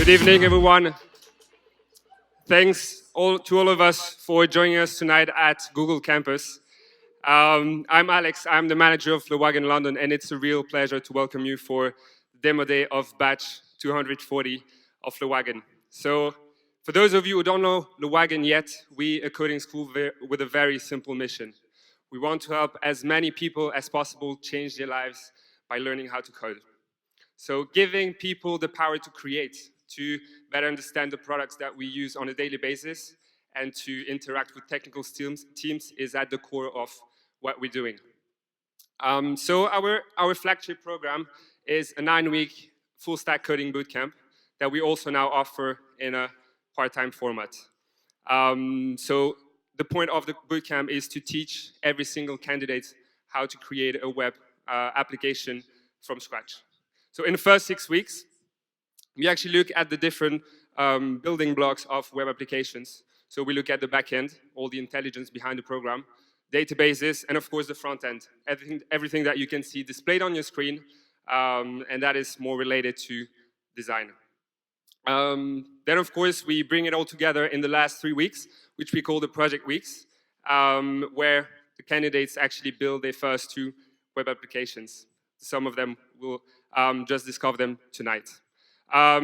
Good evening, everyone. Thanks to all of us for joining us tonight at Google Campus. I'm Alex, I'm the manager of the Wagon London, and it's a real pleasure to welcome you for the demo day of batch 240 of the Wagon. So, for those of you who don't know the Wagon yet, we are a coding school with a very simple mission. We want to help as many people as possible change their lives by learning how to code. So giving people the power to create, to better understand the products that we use on a daily basis, and to interact with technical teams is at the core of what we're doing. So our flagship program is a 9-week full-stack coding bootcamp that we also now offer in a part-time format. So the point of the bootcamp is to teach every single candidate how to create a web application from scratch. So in the first 6 weeks, we actually look at the different building blocks of web applications. So we look at the back end, all the intelligence behind the program, databases, and of course the front end, everything that you can see displayed on your screen, and that is more related to design. Then of course we bring it all together in the last 3 weeks, which we call the project weeks, where the candidates actually build their first 2 web applications. Some of them will just discover them tonight.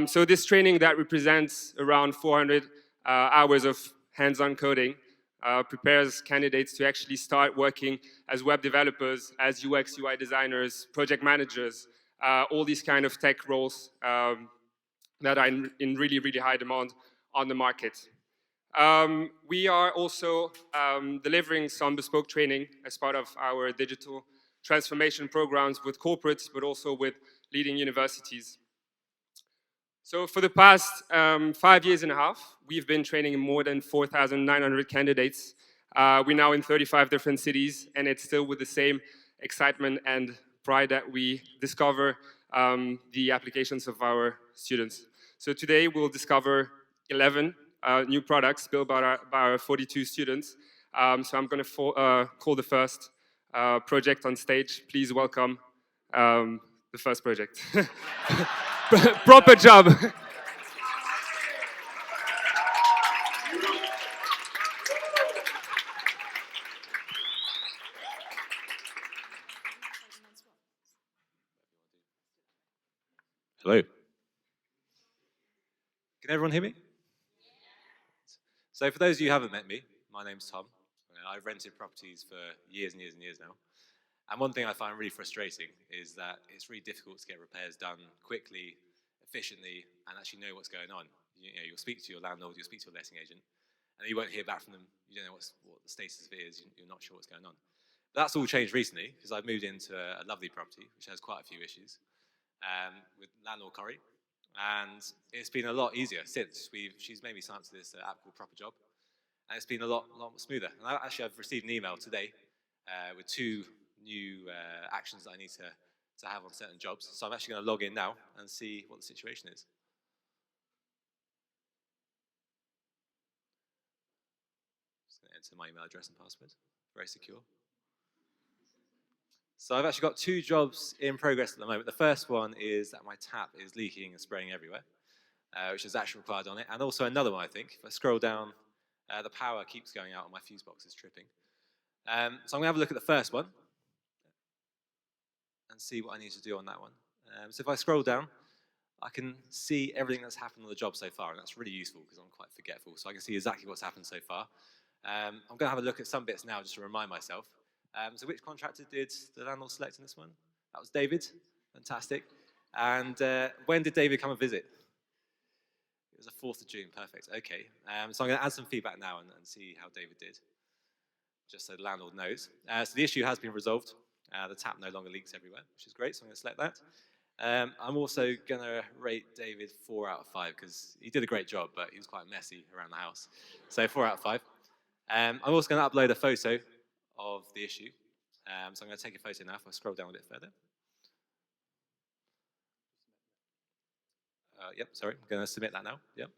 So this training that represents around 400 hours of hands-on coding prepares candidates to actually start working as web developers, as UX, UI designers, project managers, all these kind of tech roles that are in really, really high demand on the market. We are also delivering some bespoke training as part of our digital transformation programs with corporates, but also with leading universities. So for the past 5 years and a half, we've been training more than 4,900 candidates. We're now in 35 different cities, and it's still with the same excitement and pride that we discover the applications of our students. So today we'll discover 11 new products built by our 42 students. So I'm going to call the first project on stage. Please welcome the first project. Proper job. Hello. Can everyone hear me? So for those of you who haven't met me, my name's Tom. I've rented properties for years and years and years now. And one thing I find really frustrating is that it's really difficult to get repairs done quickly, efficiently, and actually know what's going on. You'll speak to your landlord, you'll speak to your letting agent, and you won't hear back from them. You don't know what the status of it is. You're not sure what's going on. But that's all changed recently because I've moved into a lovely property which has quite a few issues with landlord Corrie. And it's been a lot easier since she's made me sign up to this app called Proper Job, and it's been a lot smoother. And I've received an email today with 2 new actions that I need to have on certain jobs. So I'm actually going to log in now and see what the situation is. Just going to enter my email address and password. Very secure. So I've actually got 2 jobs in progress at the moment. The first one is that my tap is leaking and spraying everywhere, which is action required on it. And also another one, I think. If I scroll down, the power keeps going out and my fuse box is tripping. So I'm going to have a look at the first one and see what I need to do on that one. So if I scroll down, I can see everything that's happened on the job so far, and that's really useful because I'm quite forgetful. So I can see exactly what's happened so far. I'm going to have a look at some bits now just to remind myself. So which contractor did the landlord select in this one? That was David. Fantastic. And when did David come and visit? It was the 4th of June. Perfect. Okay. So I'm going to add some feedback now and see how David did, just so the landlord knows. So the issue has been resolved. The tap no longer leaks everywhere, which is great. So I'm going to select that. I'm also going to rate David 4 out of 5 because he did a great job, but he was quite messy around the house. So 4 out of 5. I'm also going to upload a photo of the issue. So I'm going to take a photo now if I scroll down a bit further. Yep, sorry, I'm going to submit that now. Yep.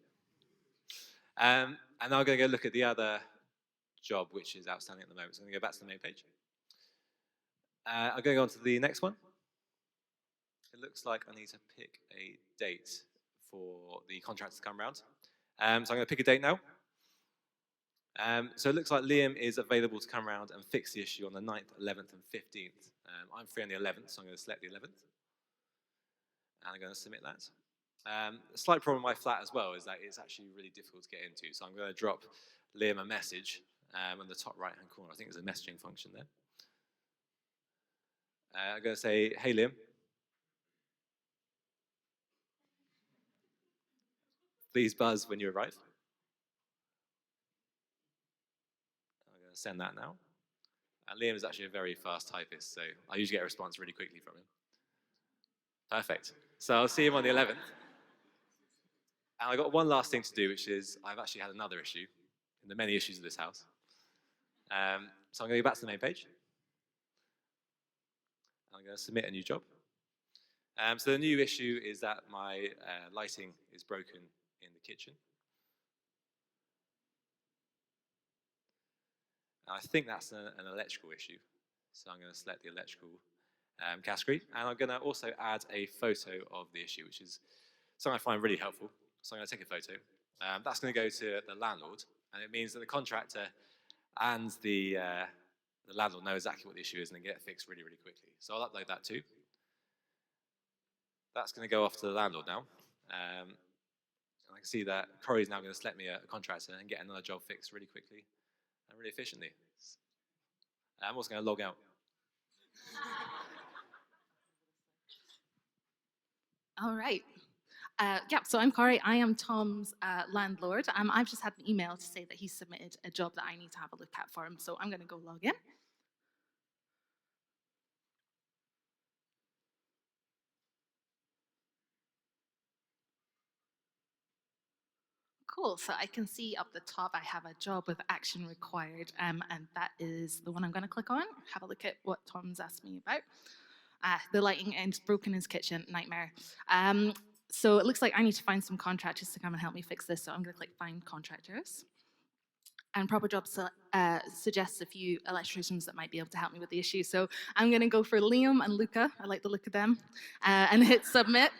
And now I'm going to go look at the other job, which is outstanding at the moment. So I'm going to go back to the main page. I'm going to go on to the next one. It looks like I need to pick a date for the contractor to come round. So I'm going to pick a date now. So it looks like Liam is available to come around and fix the issue on the 9th, 11th, and 15th. I'm free on the 11th, so I'm going to select the 11th. And I'm going to submit that. A slight problem with my flat as well is that it's actually really difficult to get into. So I'm going to drop Liam a message on the top right-hand corner. I think there's a messaging function there. I'm going to say, hey, Liam. Please buzz when you arrive. I'm going to send that now. And Liam is actually a very fast typist, so I usually get a response really quickly from him. Perfect. So I'll see him on the 11th. And I've got one last thing to do, which is I've actually had another issue in the many issues of this house. So I'm going to go back to the main page. I'm going to submit a new job. So the new issue is that my lighting is broken in the kitchen. And I think that's an electrical issue. So I'm going to select the electrical category. And I'm going to also add a photo of the issue, which is something I find really helpful. So I'm going to take a photo. That's going to go to the landlord. And it means that the contractor and the landlord know exactly what the issue is and then get it fixed really, really quickly. So I'll upload that too. That's going to go off to the landlord now. And I can see that Corey's now going to select me a contractor and get another job fixed really quickly and really efficiently. I'm also going to log out. All right. Yeah, so I'm Corey. I am Tom's landlord. I've just had an email to say that he's submitted a job that I need to have a look at for him. So I'm going to go log in. Cool, so I can see up the top I have a job with action required, and that is the one I'm going to click on. Have a look at what Tom's asked me about. The lighting is broken in his kitchen, nightmare. So it looks like I need to find some contractors to come and help me fix this, so I'm going to click find contractors. And proper job suggests a few electricians that might be able to help me with the issue. So I'm going to go for Liam and Luca. I like the look of them. And hit submit.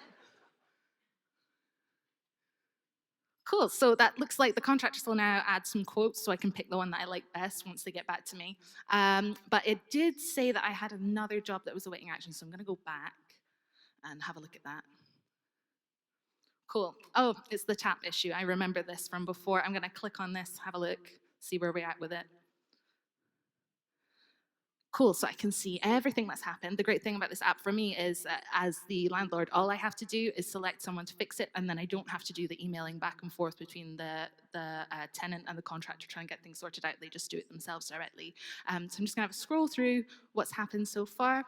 Cool, so that looks like the contractors will now add some quotes so I can pick the one that I like best once they get back to me. But it did say that I had another job that was awaiting action, so I'm gonna go back and have a look at that. Cool, oh, it's the tap issue. I remember this from before. I'm gonna click on this, have a look, see where we're at with it. Cool, so I can see everything that's happened. The great thing about this app for me is that as the landlord, all I have to do is select someone to fix it, and then I don't have to do the emailing back and forth between the tenant and the contractor trying to get things sorted out. They just do it themselves directly. So I'm just gonna have a scroll through what's happened so far.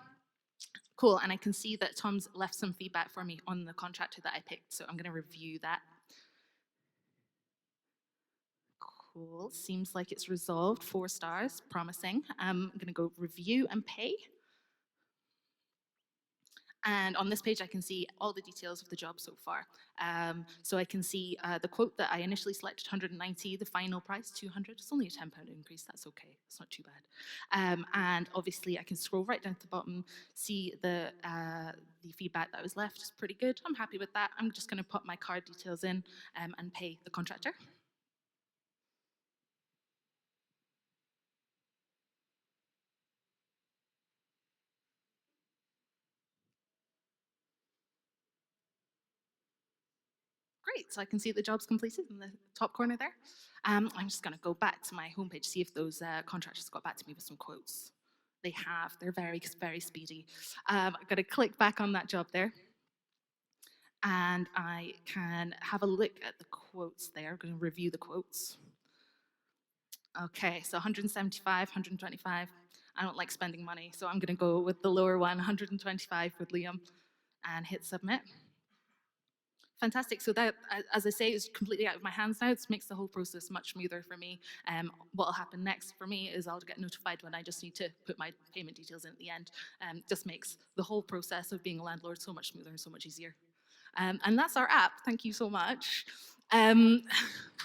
Cool, and I can see that Tom's left some feedback for me on the contractor that I picked, so I'm gonna review that. Cool, seems like it's resolved, 4 stars, promising. I'm gonna go review and pay. And on this page, I can see all the details of the job so far. So I can see the quote that I initially selected, 190, the final price, 200. It's only a £10 increase, that's okay, it's not too bad. And obviously I can scroll right down to the bottom, see the feedback that was left. It's pretty good, I'm happy with that. I'm just gonna put my card details in and pay the contractor. Great, so I can see the job's completed in the top corner there. I'm just gonna go back to my homepage, see if those contractors got back to me with some quotes. They have, they're very, very speedy. I'm gonna click back on that job there. And I can have a look at the quotes there. I'm gonna review the quotes. Okay, so 175, 125. I don't like spending money, so I'm gonna go with the lower one, 125 with Liam, and hit submit. Fantastic. So that, as I say, is completely out of my hands now. This makes the whole process much smoother for me. What will happen next for me is I'll get notified when I just need to put my payment details in at the end. Just makes the whole process of being a landlord so much smoother and so much easier. And that's our app. Thank you so much.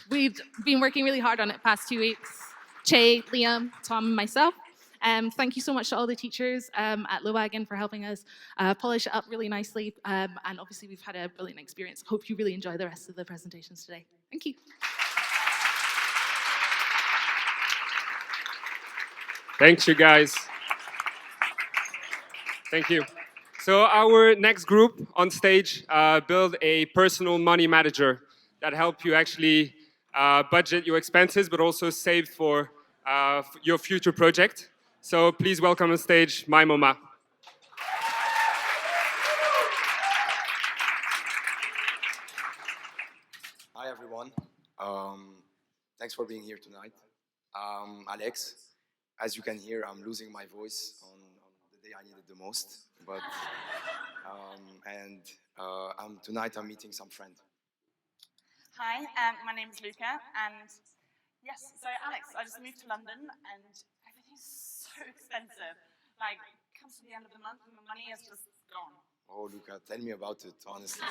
We've been working really hard on it past 2 weeks. Che, Liam, Tom, and myself. Thank you so much to all the teachers at Wagon for helping us polish it up really nicely. And obviously, we've had a brilliant experience. Hope you really enjoy the rest of the presentations today. Thank you. Thanks, you guys. Thank you. So our next group on stage build a personal money manager that help you actually budget your expenses, but also save for your future project. So please welcome on stage my mama. Hi everyone. Thanks for being here tonight. Alex. As you can hear, I'm losing my voice on the day I need it the most. But tonight I'm meeting some friend. Hi, my name is Luca, and yes, so Alex, I just moved to London, and everything's so expensive. Like, comes to the end of the month, and the money is just gone. Oh, Luca, tell me about it, honestly.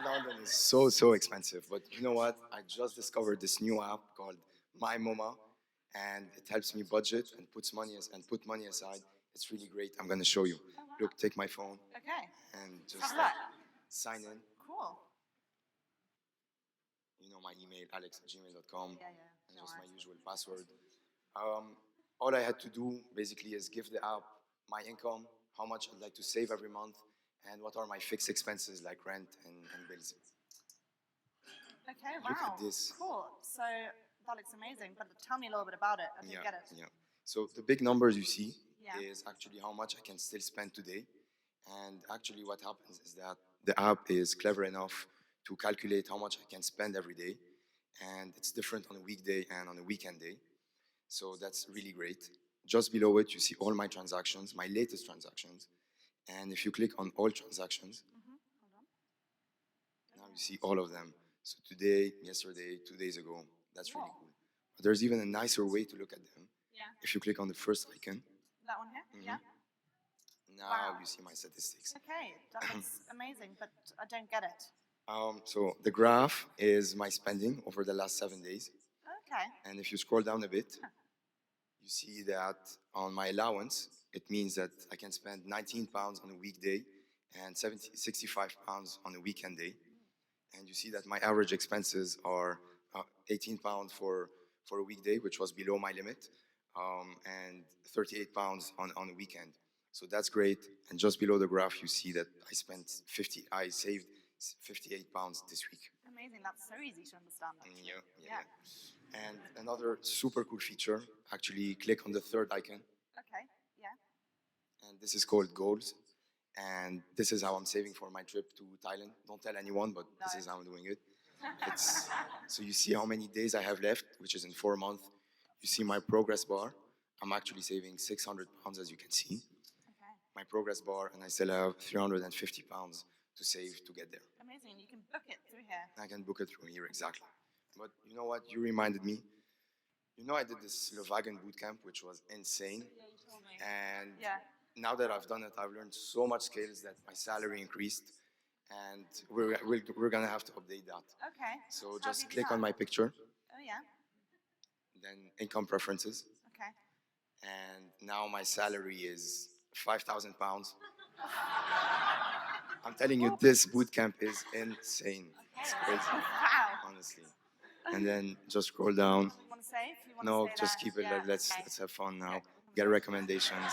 London is so expensive. But you know what? I just discovered this new app called My Mama, and it helps me budget and put money aside. It's really great. I'm gonna show you. Oh, wow. Look, take my phone Okay, and have just a look. sign in. Cool. You know my email, alex@gmail.com, Yeah, and no just my worries. usual password. All I had to do basically is give the app my income, how much I'd like to save every month, and what are my fixed expenses like rent and bills. Okay, Look wow. at this. Cool. So that looks amazing, but tell me a little bit about it. I didn't get it. Yeah. So the big numbers you see Yeah. is actually how much I can still spend today. And actually what happens is that the app is clever enough to calculate how much I can spend every day. And it's different on a weekday and on a weekend day. So that's really great. Just below it, you see all my transactions, my latest transactions. And if you click on all transactions, Hold on. now you see all of them. So today, yesterday, 2 days ago, that's really Wow. cool. But there's even a nicer way to look at them. Yeah. If you click on the first icon, That one here? Yeah. now Wow. you see my statistics. Okay, that looks amazing, but I don't get it. So the graph is my spending over the last 7 days. Okay. And if you scroll down a bit, you see that on my allowance, it means that I can spend 19 pounds on a weekday and 65 pounds on a weekend day. And you see that my average expenses are 18 pounds for a weekday, which was below my limit, and 38 pounds on a weekend. So that's great. And just below the graph, you see that I saved 58 pounds this week. Amazing. That's so easy to understand. Actually. Yeah. And another super cool feature, actually click on the third icon, Okay. Yeah. and this is called goals. And this is how I'm saving for my trip to Thailand. Don't tell anyone, but this No. is how I'm doing it. So you see how many days I have left, which is in 4 months. You see my progress bar. I'm actually saving 600 pounds, as you can see. Okay. My progress bar, and I still have 350 pounds to save to get there. Amazing. You can book it through here. I can book it from here, exactly. But you know what? You reminded me. You know, I did this Wagon Bootcamp, which was insane. Yeah, you told me. And Yeah. now that I've done it, I've learned so much skills that my salary increased. And we're gonna have to update that. Okay. So How do just you do click on that? my picture, Oh yeah. then income preferences, Okay. and now my salary is 5,000 pounds. I'm telling you, this bootcamp is insane. It's crazy, Wow. honestly. And then just scroll down. You want to save? You want No, to say just that? keep it. Yeah. Let's Okay. have fun now. Okay. Get recommendations.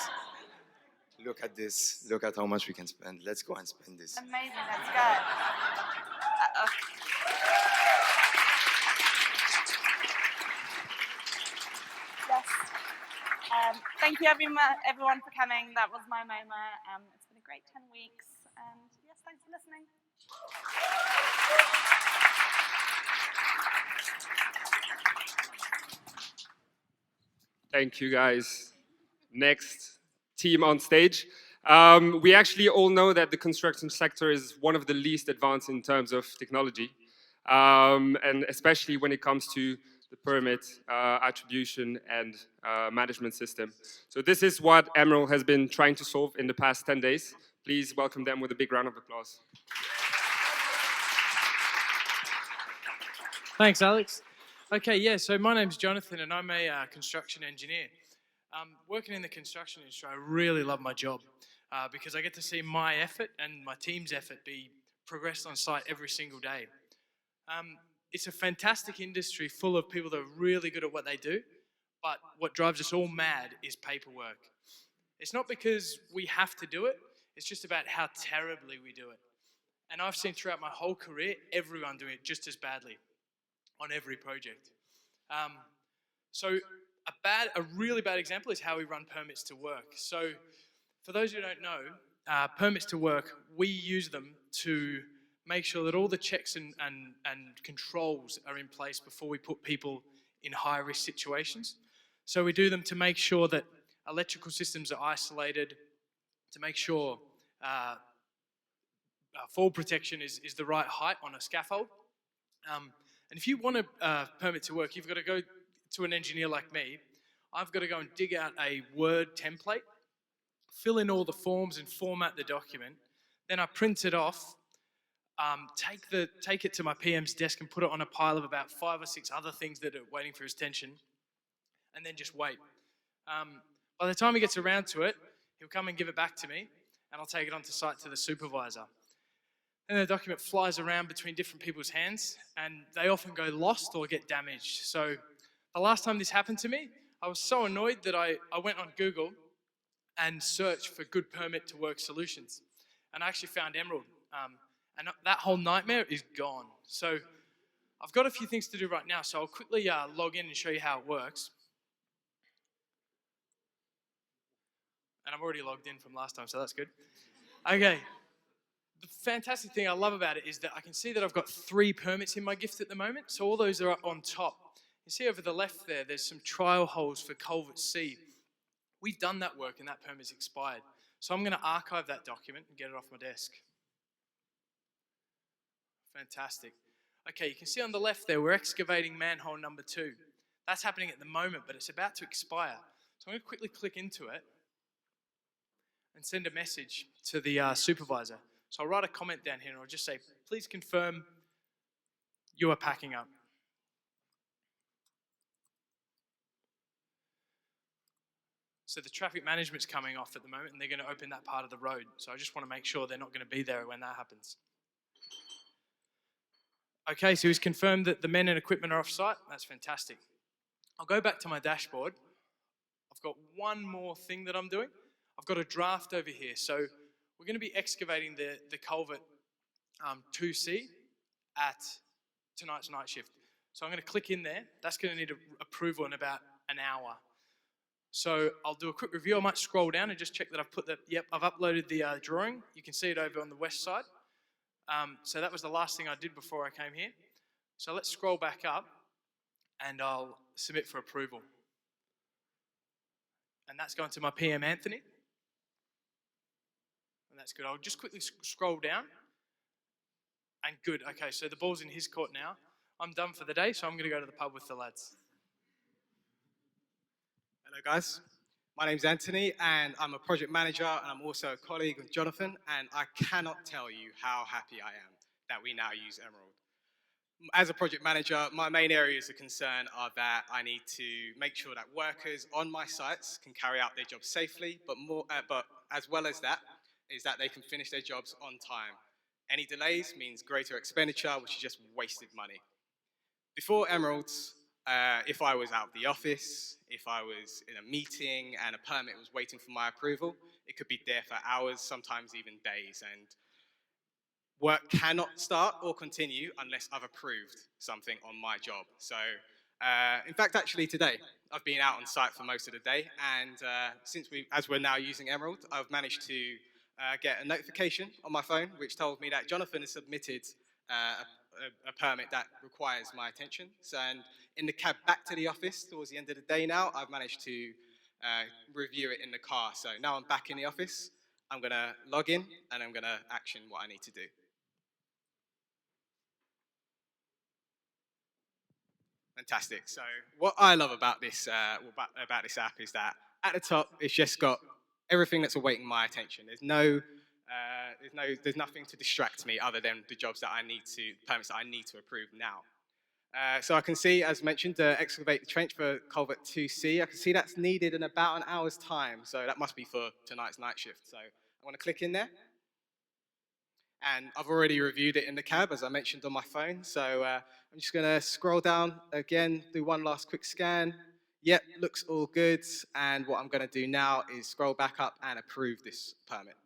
Look at this. Look at how much we can spend. Let's go and spend this. Amazing. Let's go. Yes. Thank you everyone for coming. That was my MoMA. It's been a great 10 weeks. And yes, thanks for listening. Thank you, guys. Next team on stage. We actually all know that the construction sector is one of the least advanced in terms of technology, and especially when it comes to the permit attribution and management system. So this is what Emerald has been trying to solve in the past 10 days. Please welcome them with a big round of applause. Thanks, Alex. Okay, yeah, so my name's Jonathan and I'm a construction engineer. Working in the construction industry, I really love my job because I get to see my effort and my team's effort be progressed on site every single day. It's a fantastic industry full of people that are really good at what they do, but what drives us all mad is paperwork. It's not because we have to do it, it's just about how terribly we do it. And I've seen throughout my whole career everyone doing it just as badly on every project. So a really bad example is how we run permits to work. So for those who don't know, permits to work, we use them to make sure that all the checks and controls are in place before we put people in high-risk situations. So we do them to make sure that electrical systems are isolated, to make sure fall protection is the right height on a scaffold. And if you want a permit to work, you've got to go to an engineer like me. I've got to go and dig out a Word template, fill in all the forms and format the document. Then I print it off, take it to my PM's desk and put it on a pile of about 5 or 6 other things that are waiting for his attention, and then just wait. By the time he gets around to it, he'll come and give it back to me, and I'll take it onto site to the supervisor. And the document flies around between different people's hands, and they often go lost or get damaged. So the last time this happened to me, I was so annoyed that I went on Google and searched for good permit to work solutions. And I actually found Emerald. And that whole nightmare is gone. So I've got a few things to do right now, so I'll quickly log in and show you how it works. And I'm already logged in from last time, so that's good. Okay. The fantastic thing I love about it is that I can see that I've got 3 permits in my gift at the moment, so all those are up on top. You see over the left there's some trial holes for Culvert C. We've done that work and that permit's expired. So I'm going to archive that document and get it off my desk. Fantastic. Okay, you can see on the left there, we're excavating manhole number 2. That's happening at the moment, but it's about to expire. So I'm going to quickly click into it and send a message to the supervisor. So I'll write a comment down here and I'll just say, please confirm you are packing up. So the traffic management's coming off at the moment and they're going to open that part of the road. So I just want to make sure they're not going to be there when that happens. Okay, so he's confirmed that the men and equipment are off site. That's fantastic. I'll go back to my dashboard. I've got one more thing that I'm doing. I've got a draft over here. So we're going to be excavating the culvert 2C at tonight's night shift. So I'm going to click in there. That's going to need approval in about an hour. So I'll do a quick review. I might scroll down and just check that I've uploaded the drawing. You can see it over on the west side. So that was the last thing I did before I came here. So let's scroll back up and I'll submit for approval. And that's going to my PM, Anthony. And that's good. I'll just quickly scroll down. And good. Okay, so the ball's in his court now. I'm done for the day, so I'm going to go to the pub with the lads. Hello guys, my name's Anthony and I'm a project manager and I'm also a colleague with Jonathan, and I cannot tell you how happy I am that we now use Emerald. As a project manager, my main areas of concern are that I need to make sure that workers on my sites can carry out their jobs safely, but as well as that, is that they can finish their jobs on time. Any delays means greater expenditure, which is just wasted money. Before Emeralds, if I was out of the office, if I was in a meeting and a permit was waiting for my approval, it could be there for hours, sometimes even days, and work cannot start or continue unless I've approved something on my job. So, in fact, actually today, I've been out on site for most of the day, and as we're now using Emerald, I've managed to get a notification on my phone which told me that Jonathan has submitted a permit that requires my attention. So, and in the cab back to the office towards the end of the day now, I've managed to review it in the car. So now I'm back in the office, I'm going to log in and I'm going to action what I need to do. Fantastic. So what I love about this app is that at the top, it's just got everything that's awaiting my attention. There's nothing to distract me other than the jobs that permits that I need to approve now. So I can see, as mentioned, excavate the trench for culvert 2C. I can see that's needed in about an hour's time. So that must be for tonight's night shift. So I want to click in there. And I've already reviewed it in the cab, as I mentioned on my phone. So I'm just going to scroll down again, do one last quick scan. Yep, looks all good. And what I'm going to do now is scroll back up and approve this permit.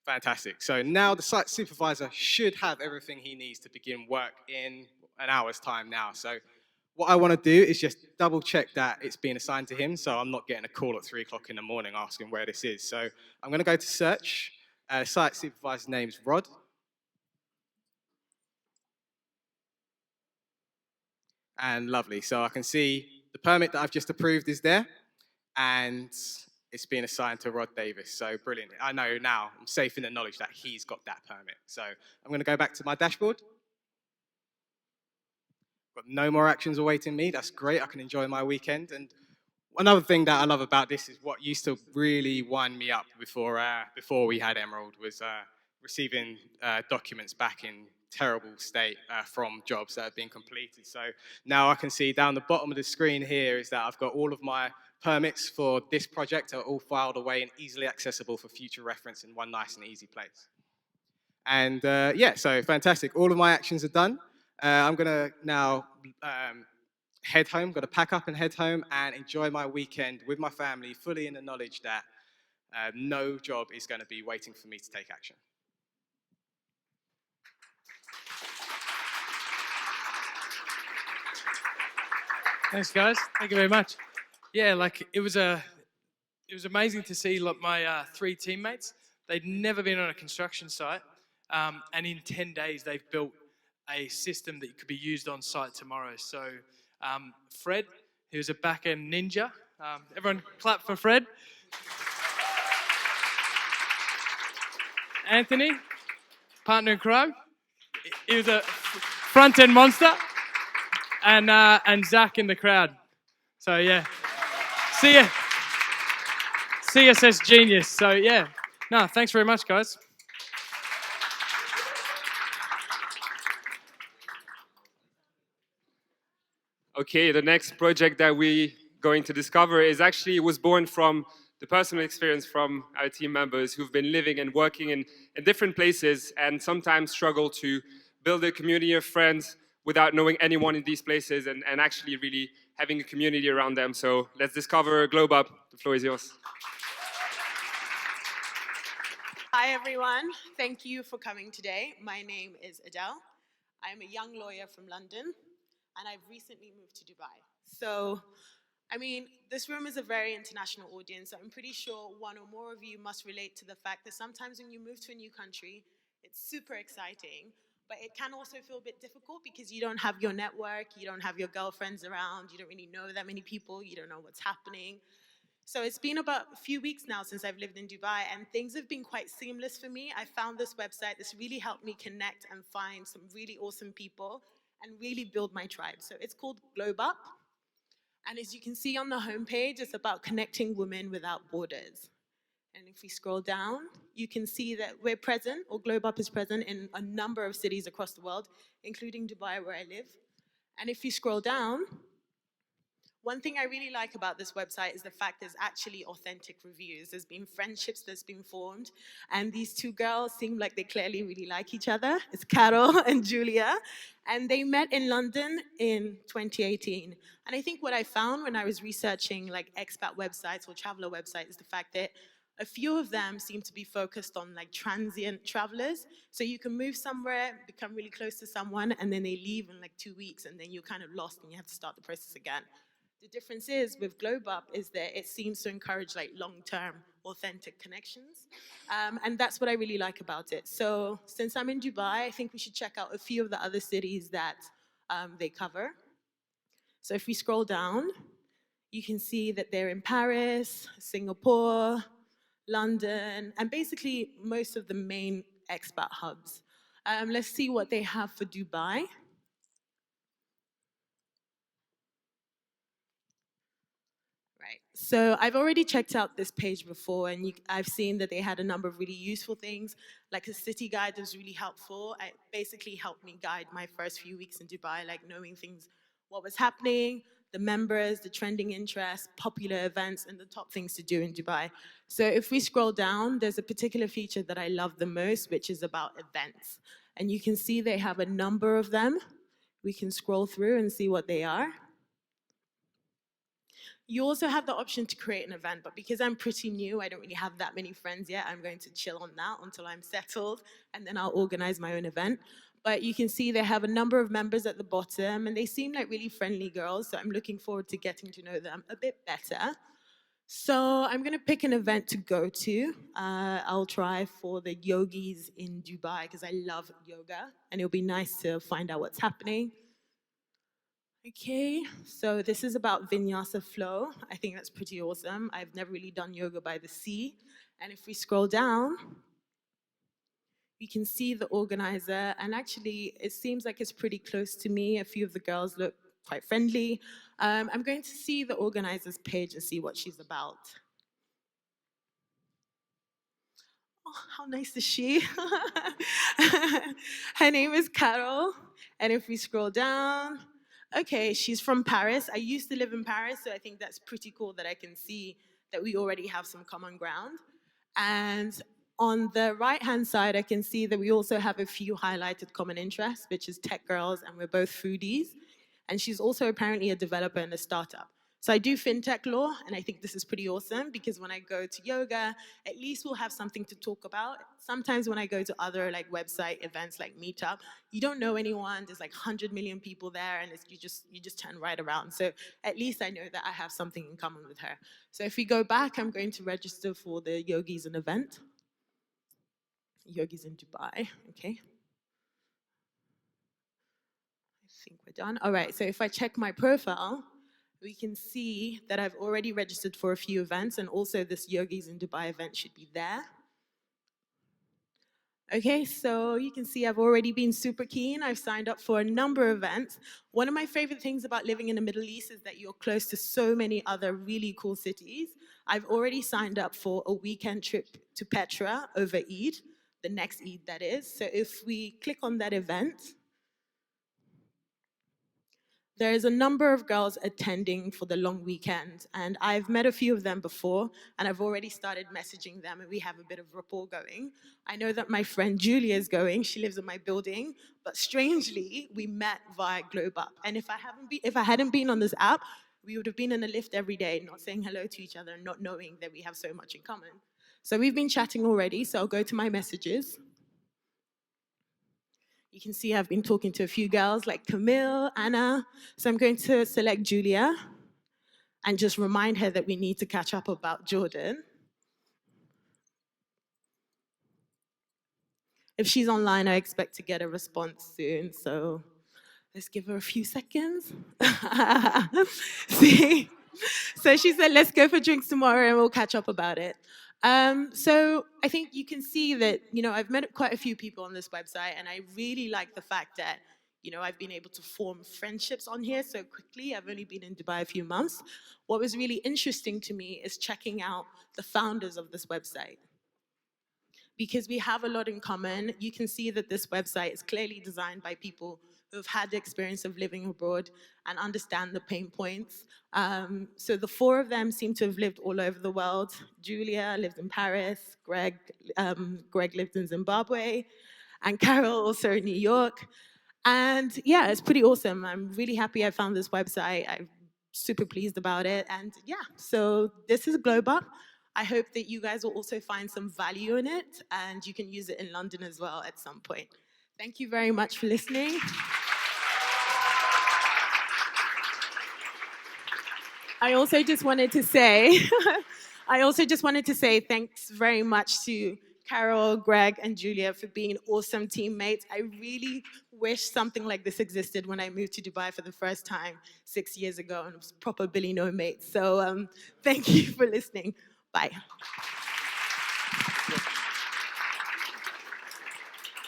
Fantastic. So now the site supervisor should have everything he needs to begin work in an hour's time now. So what I want to do is just double check that it's being assigned to him, so I'm not getting a call at 3 o'clock in the morning asking where this is. So I'm going to go to search. Site supervisor's name is Rod. And lovely. So I can see the permit that I've just approved is there, and it's being assigned to Rod Davis. So brilliant. I know now, I'm safe in the knowledge that he's got that permit. So I'm going to go back to my dashboard. Got no more actions awaiting me. That's great. I can enjoy my weekend. And another thing that I love about this is what used to really wind me up before we had Emerald was receiving documents back in terrible state from jobs that have been completed. So now I can see down the bottom of the screen here is that I've got all of my permits for this project are all filed away and easily accessible for future reference in one nice and easy place. And yeah, so fantastic. All of my actions are done. I'm going to now head home, got to pack up and head home and enjoy my weekend with my family, fully in the knowledge that no job is going to be waiting for me to take action. Thanks, guys. Thank you very much. Yeah, like it was amazing to see my 3 teammates. They'd never been on a construction site, and in 10 days they've built a system that could be used on site tomorrow. So Fred, who's a back-end ninja. Everyone clap for Fred. Anthony, partner in crime. He was a front-end monster. And Zach in the crowd. So yeah, CSS genius. So yeah, no, thanks very much, guys. Okay, the next project that we're going to discover was born from the personal experience from our team members who've been living and working in different places and sometimes struggle to build a community of friends without knowing anyone in these places and actually really having a community around them. So let's discover Globe Up. The floor is yours. Hi, everyone. Thank you for coming today. My name is Adele. I'm a young lawyer from London, and I've recently moved to Dubai. So, I mean, this room is a very international audience. I'm pretty sure one or more of you must relate to the fact that sometimes when you move to a new country, it's super exciting, but it can also feel a bit difficult because you don't have your network, you don't have your girlfriends around, you don't really know that many people, you don't know what's happening. So it's been about a few weeks now since I've lived in Dubai, and things have been quite seamless for me. I found this website. This really helped me connect and find some really awesome people and really build my tribe. So it's called Globe Up. And as you can see on the homepage, it's about connecting women without borders. And if we scroll down, you can see that we're present, or Globe Up is present in a number of cities across the world, including Dubai, where I live. And if you scroll down, one thing I really like about this website is the fact there's actually authentic reviews. There's been friendships that's been formed, and these 2 girls seem like they clearly really like each other. It's Carol and Julia, and they met in London in 2018. And I think what I found when I was researching like expat websites or traveler websites is the fact that a few of them seem to be focused on like transient travelers. So you can move somewhere, become really close to someone, and then they leave in like 2 weeks, and then you're kind of lost and you have to start the process again. The difference is with Globe Up is that it seems to encourage like long-term, authentic connections. And that's what I really like about it. So since I'm in Dubai, I think we should check out a few of the other cities that they cover. So if we scroll down, you can see that they're in Paris, Singapore, London, and basically most of the main expat hubs. Let's see what they have for Dubai. Right. So I've already checked out this page before, and I've seen that they had a number of really useful things, like a city guide was really helpful. It basically helped me guide my first few weeks in Dubai, like knowing things, what was happening, the members, the trending interests, popular events, and the top things to do in Dubai. So if we scroll down, there's a particular feature that I love the most, which is about events. And you can see they have a number of them. We can scroll through and see what they are. You also have the option to create an event, but because I'm pretty new, I don't really have that many friends yet. I'm going to chill on that until I'm settled, and then I'll organize my own event. But you can see they have a number of members at the bottom, and they seem like really friendly girls, so I'm looking forward to getting to know them a bit better. So I'm going to pick an event to go to. I'll try for the yogis in Dubai because I love yoga, and it'll be nice to find out what's happening. Okay, so this is about Vinyasa flow. I think that's pretty awesome. I've never really done yoga by the sea. And if we scroll down, we can see the organizer. And actually, it seems like it's pretty close to me. A few of the girls look quite friendly. I'm going to see the organizer's page and see what she's about. Oh, how nice is she? Her name is Carol. And if we scroll down, okay, she's from Paris. I used to live in Paris, so I think that's pretty cool that I can see that we already have some common ground. And on the right-hand side, I can see that we also have a few highlighted common interests, which is tech girls, and we're both foodies. And she's also apparently a developer in a startup. So I do fintech law, and I think this is pretty awesome because when I go to yoga, at least we'll have something to talk about. Sometimes when I go to other like website events like Meetup, you don't know anyone. There's like 100 million people there, and you just turn right around. So at least I know that I have something in common with her. So if we go back, I'm going to register for the Yogis an event. Yogis in Dubai, okay. I think we're done. All right, so if I check my profile, we can see that I've already registered for a few events, and also this Yogis in Dubai event should be there. Okay, so you can see I've already been super keen. I've signed up for a number of events. One of my favorite things about living in the Middle East is that you're close to so many other really cool cities. I've already signed up for a weekend trip to Petra over Eid, the next Eid that is. So if we click on that event, there's a number of girls attending for the long weekend, and I've met a few of them before, and I've already started messaging them, and we have a bit of rapport going. I know that my friend Julia is going. She lives in my building, but strangely, we met via Globe Up. And if I hadn't been on this app, we would have been in a lift every day, not saying hello to each other, and not knowing that we have so much in common. So we've been chatting already, so I'll go to my messages. You can see I've been talking to a few girls like Camille, Anna. So I'm going to select Julia and just remind her that we need to catch up about Jordan. If she's online, I expect to get a response soon. So let's give her a few seconds. See? So she said, let's go for drinks tomorrow and we'll catch up about it. So I think you can see that, I've met quite a few people on this website, and I really like the fact that, I've been able to form friendships on here so quickly. I've only been in Dubai a few months. What was really interesting to me is checking out the founders of this website, because we have a lot in common. You can see that this website is clearly designed by people who have had the experience of living abroad and understand the pain points. So the four of them seem to have lived all over the world. Julia lived in Paris, Greg lived in Zimbabwe, and Carol also in New York. And yeah, it's pretty awesome. I'm really happy I found this website. I'm super pleased about it. And yeah, so this is Global. I hope that you guys will also find some value in it, and you can use it in London as well at some point. Thank you very much for listening. I also just wanted to say thanks very much to Carol, Greg, and Julia for being awesome teammates. I really wish something like this existed when I moved to Dubai for the first time 6 years ago, and it was proper Billy No Mates. So thank you for listening. Bye.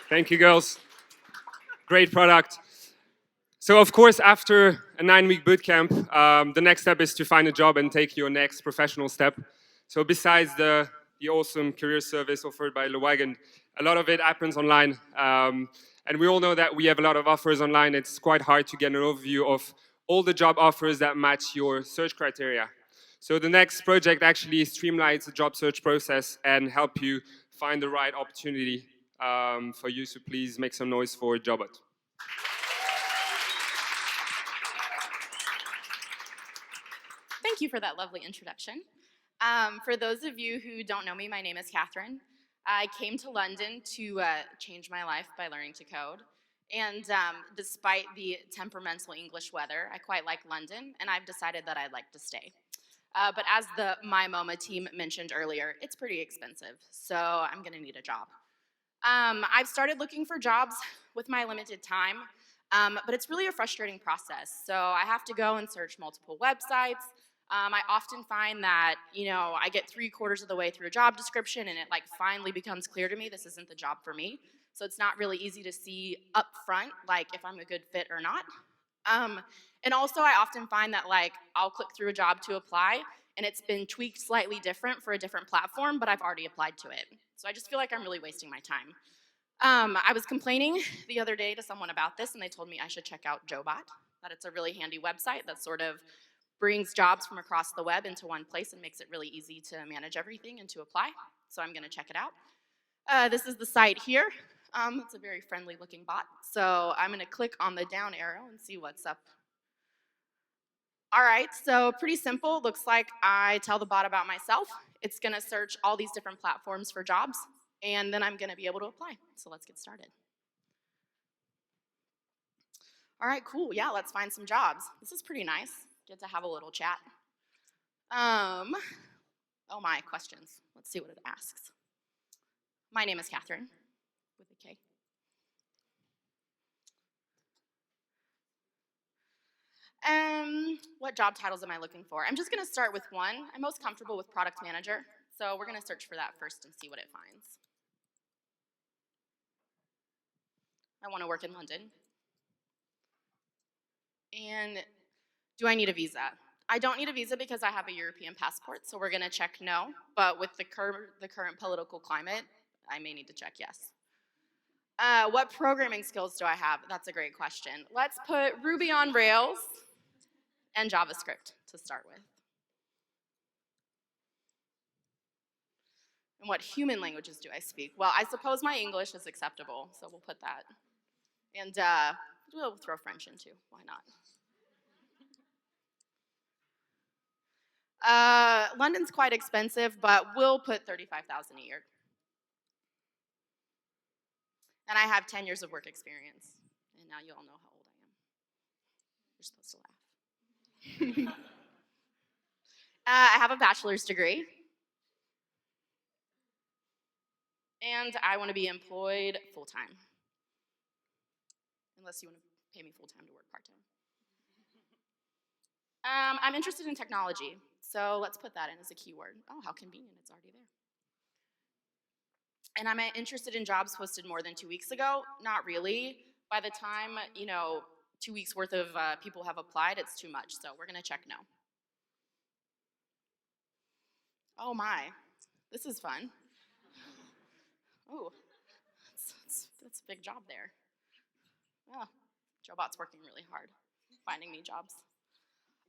Thank you, girls. Great product. So of course, after a 9-week bootcamp, the next step is to find a job and take your next professional step. So besides the awesome career service offered by Wagon, a lot of it happens online. And we all know that we have a lot of offers online. It's quite hard to get an overview of all the job offers that match your search criteria. So the next project actually streamlines the job search process and help you find the right opportunity for you. So please make some noise for Jobbot. Thank you for that lovely introduction. For those of you who don't know me, my name is Catherine. I came to London to change my life by learning to code. And despite the temperamental English weather, I quite like London, and I've decided that I'd like to stay. But as the My MoMA team mentioned earlier, it's pretty expensive, so I'm gonna need a job. I've started looking for jobs with my limited time, but it's really a frustrating process. So I have to go and search multiple websites. I often find that, I get 3/4 of the way through a job description and it finally becomes clear to me this isn't the job for me. So it's not really easy to see up front, if I'm a good fit or not. And also I often find that I'll click through a job to apply and it's been tweaked slightly different for a different platform, but I've already applied to it. So I just feel like I'm really wasting my time. I was complaining the other day to someone about this and they told me I should check out Jobbot, that it's a really handy website that sort of brings jobs from across the web into one place and makes it really easy to manage everything and to apply. So I'm gonna check it out. This is the site here. It's a very friendly looking bot. So I'm gonna click on the down arrow and see what's up. All right, so pretty simple. Looks like I tell the bot about myself. It's gonna search all these different platforms for jobs, and then I'm gonna be able to apply. So let's get started. All right, cool, yeah, let's find some jobs. This is pretty nice. Get to have a little chat. Oh my, questions. Let's see what it asks. My name is Catherine, with a K. What job titles am I looking for? I'm just gonna start with one. I'm most comfortable with product manager, so we're gonna search for that first and see what it finds. I wanna work in London. And do I need a visa? I don't need a visa because I have a European passport, so we're gonna check no, but with the current political climate, I may need to check yes. What programming skills do I have? That's a great question. Let's put Ruby on Rails and JavaScript to start with. And what human languages do I speak? Well, I suppose my English is acceptable, so we'll put that. And we'll throw French in too, why not? London's quite expensive, but we'll put $35,000 a year. And I have 10 years of work experience. And now you all know how old I am. You're supposed to laugh. I have a bachelor's degree. And I want to be employed full-time. Unless you want to pay me full-time to work part-time. I'm interested in technology. So let's put that in as a keyword. Oh, how convenient, it's already there. And I'm interested in jobs posted more than 2 weeks ago? Not really. By the time, 2 weeks worth of people have applied, it's too much. So we're gonna check no. Oh my, this is fun. Oh, that's a big job there. Oh, Jobbot's working really hard, finding me jobs.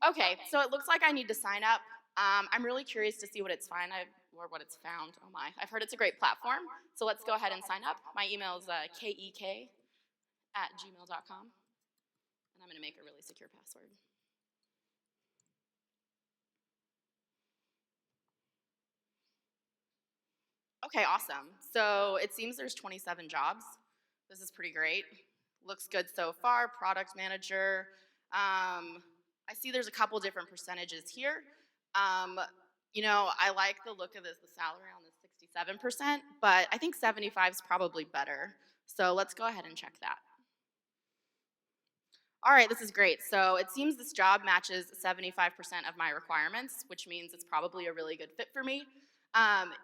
Okay, so it looks like I need to sign up. I'm really curious to see what it's found. Oh my, I've heard it's a great platform. So let's go ahead and sign up. My email is kek@gmail.com. And I'm gonna make a really secure password. Okay, awesome. So it seems there's 27 jobs. This is pretty great. Looks good so far. Product manager. I see there's a couple different percentages here. I like the look of this, the salary on this 67%, but I think 75 is probably better. So let's go ahead and check that. All right, this is great. So it seems this job matches 75% of my requirements, which means it's probably a really good fit for me.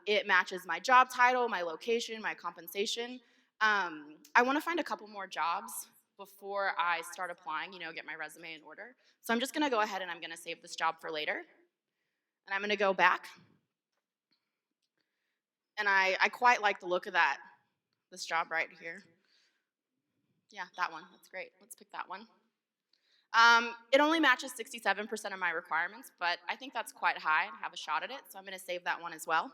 It matches my job title, my location, my compensation. I want to find a couple more jobs before I start applying, get my resume in order. So I'm just gonna go ahead and I'm gonna save this job for later. And I'm gonna go back. And I quite like the look of this job right here. Yeah, that one, that's great. Let's pick that one. It only matches 67% of my requirements, but I think that's quite high and have a shot at it, so I'm gonna save that one as well.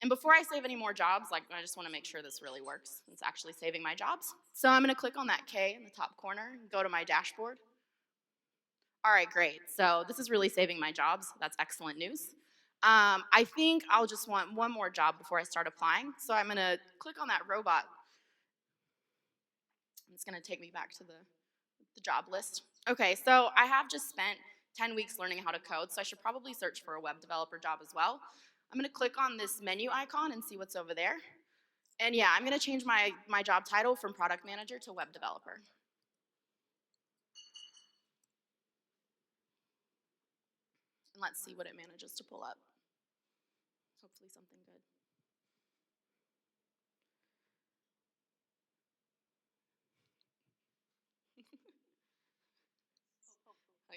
And before I save any more jobs, I just wanna make sure this really works. It's actually saving my jobs. So I'm gonna click on that K in the top corner and go to my dashboard. All right, great. So this is really saving my jobs. That's excellent news. I think I'll just want one more job before I start applying. So I'm gonna click on that robot. It's gonna take me back to the job list. Okay, so I have just spent 10 weeks learning how to code, so I should probably search for a web developer job as well. I'm gonna click on this menu icon and see what's over there. And yeah, I'm gonna change my job title from product manager to web developer. And let's see what it manages to pull up. Hopefully something good.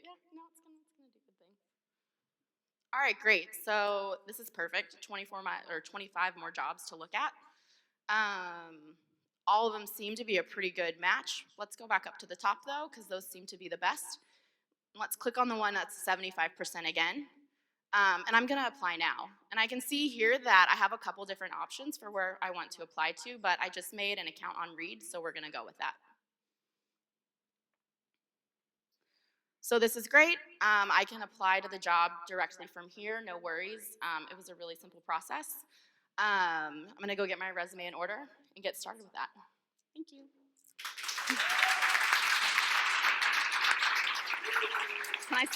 Yeah, no, it's gonna do good things. All right, great. So this is perfect. 25 more jobs to look at. All of them seem to be a pretty good match. Let's go back up to the top though, because those seem to be the best. Let's click on the one that's 75% again. And I'm gonna apply now. And I can see here that I have a couple different options for where I want to apply to, but I just made an account on Reed, so we're gonna go with that. So this is great. I can apply to the job directly from here, no worries. It was a really simple process. I'm gonna go get my resume in order and get started with that. Thank you. I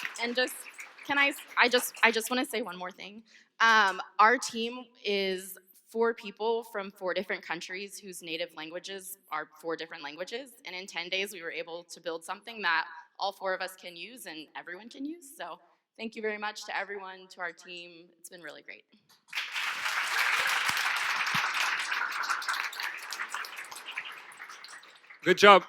just want to say one more thing. Our team is 4 people from 4 different countries whose native languages are 4 different languages. And in 10 days, we were able to build something that all 4 of us can use and everyone can use. So thank you very much to everyone, to our team. It's been really great. Good job.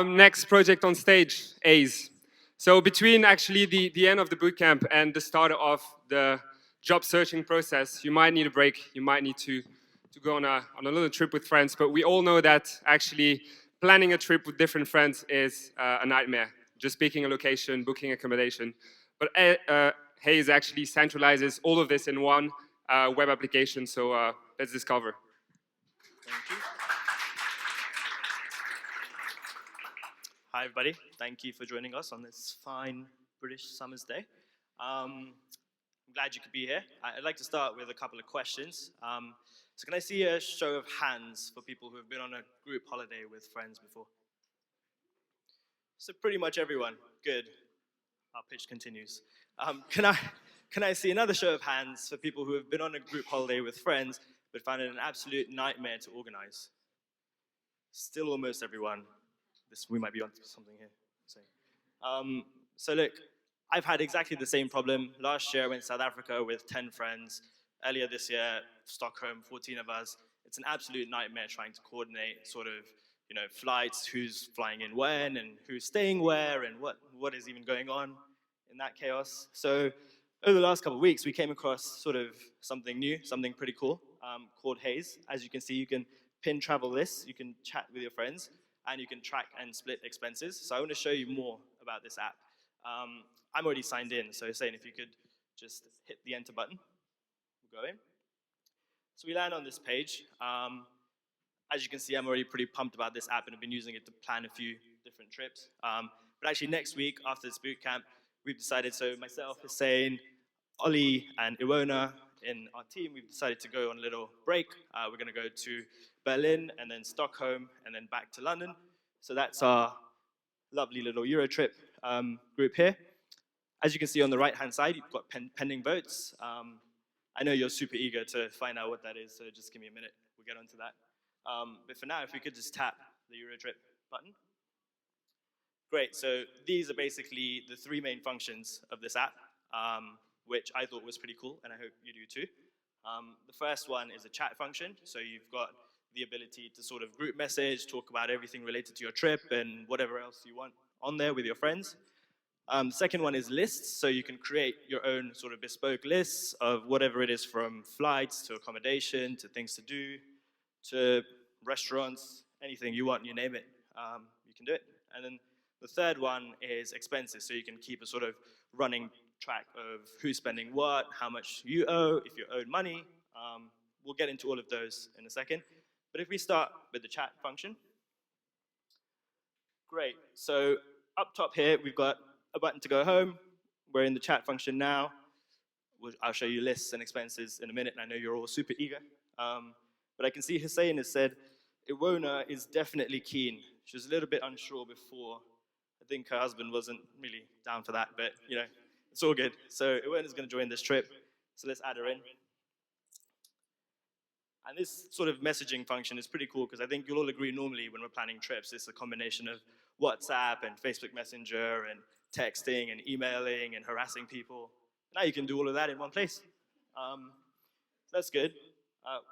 Next project on stage, A's. So between actually the end of the bootcamp and the start of the job searching process, you might need a break. You might need to go on a little trip with friends. But we all know that actually planning a trip with different friends is a nightmare. Just picking a location, booking accommodation. But Haze actually centralizes all of this in one web application. So let's discover. Thank you. Hi, everybody. Thank you for joining us on this fine British summer's day. I'm glad you could be here. I'd like to start with a couple of questions. So can I see a show of hands for people who have been on a group holiday with friends before? So pretty much everyone. Good. Our pitch continues. Can I see another show of hands for people who have been on a group holiday with friends but found it an absolute nightmare to organize? Still almost everyone. We might be onto something here. So look, I've had exactly the same problem. Last year I went to South Africa with 10 friends. Earlier this year, Stockholm, 14 of us. It's an absolute nightmare trying to coordinate sort of, flights, who's flying in when, and who's staying where, and what is even going on in that chaos. So over the last couple of weeks, we came across sort of something new, something pretty cool, called Haze. As you can see, you can pin travel lists, you can chat with your friends, and you can track and split expenses. So I want to show you more about this app. I'm already signed in, so Hussein, if you could just hit the enter button, we'll go in. So we land on this page. As you can see, I'm already pretty pumped about this app and have been using it to plan a few different trips. But actually next week, after this boot camp, we've decided, so myself, Hussein, Ollie, and Iwona in our team, we've decided to go on a little break. We're gonna go to Berlin, and then Stockholm, and then back to London. So that's our lovely little Euro trip group here. As you can see on the right-hand side, you've got pending votes. I know you're super eager to find out what that is, so just give me a minute. We'll get onto that. But for now, if we could just tap the Euro trip button. Great, so these are basically the 3 main functions of this app, which I thought was pretty cool, and I hope you do too. The first one is a chat function, so you've got the ability to sort of group message, talk about everything related to your trip and whatever else you want on there with your friends. The second one is lists, so you can create your own sort of bespoke lists of whatever it is, from flights to accommodation to things to do to restaurants, anything you want, you name it, you can do it. And then the third one is expenses, so you can keep a sort of running track of who's spending what, how much you owe, if you owe money. We'll get into all of those in a second. But if we start with the chat function, great. So up top here, we've got a button to go home. We're in the chat function now. I'll show you lists and expenses in a minute, and I know you're all super eager. But I can see Hussein has said, Iwona is definitely keen. She was a little bit unsure before. I think her husband wasn't really down for that, but you know, it's all good. So Iwona's going to join this trip. So let's add her in. And this sort of messaging function is pretty cool, because I think you'll all agree normally when we're planning trips, it's a combination of WhatsApp and Facebook Messenger and texting and emailing and harassing people. Now you can do all of that in one place. That's good.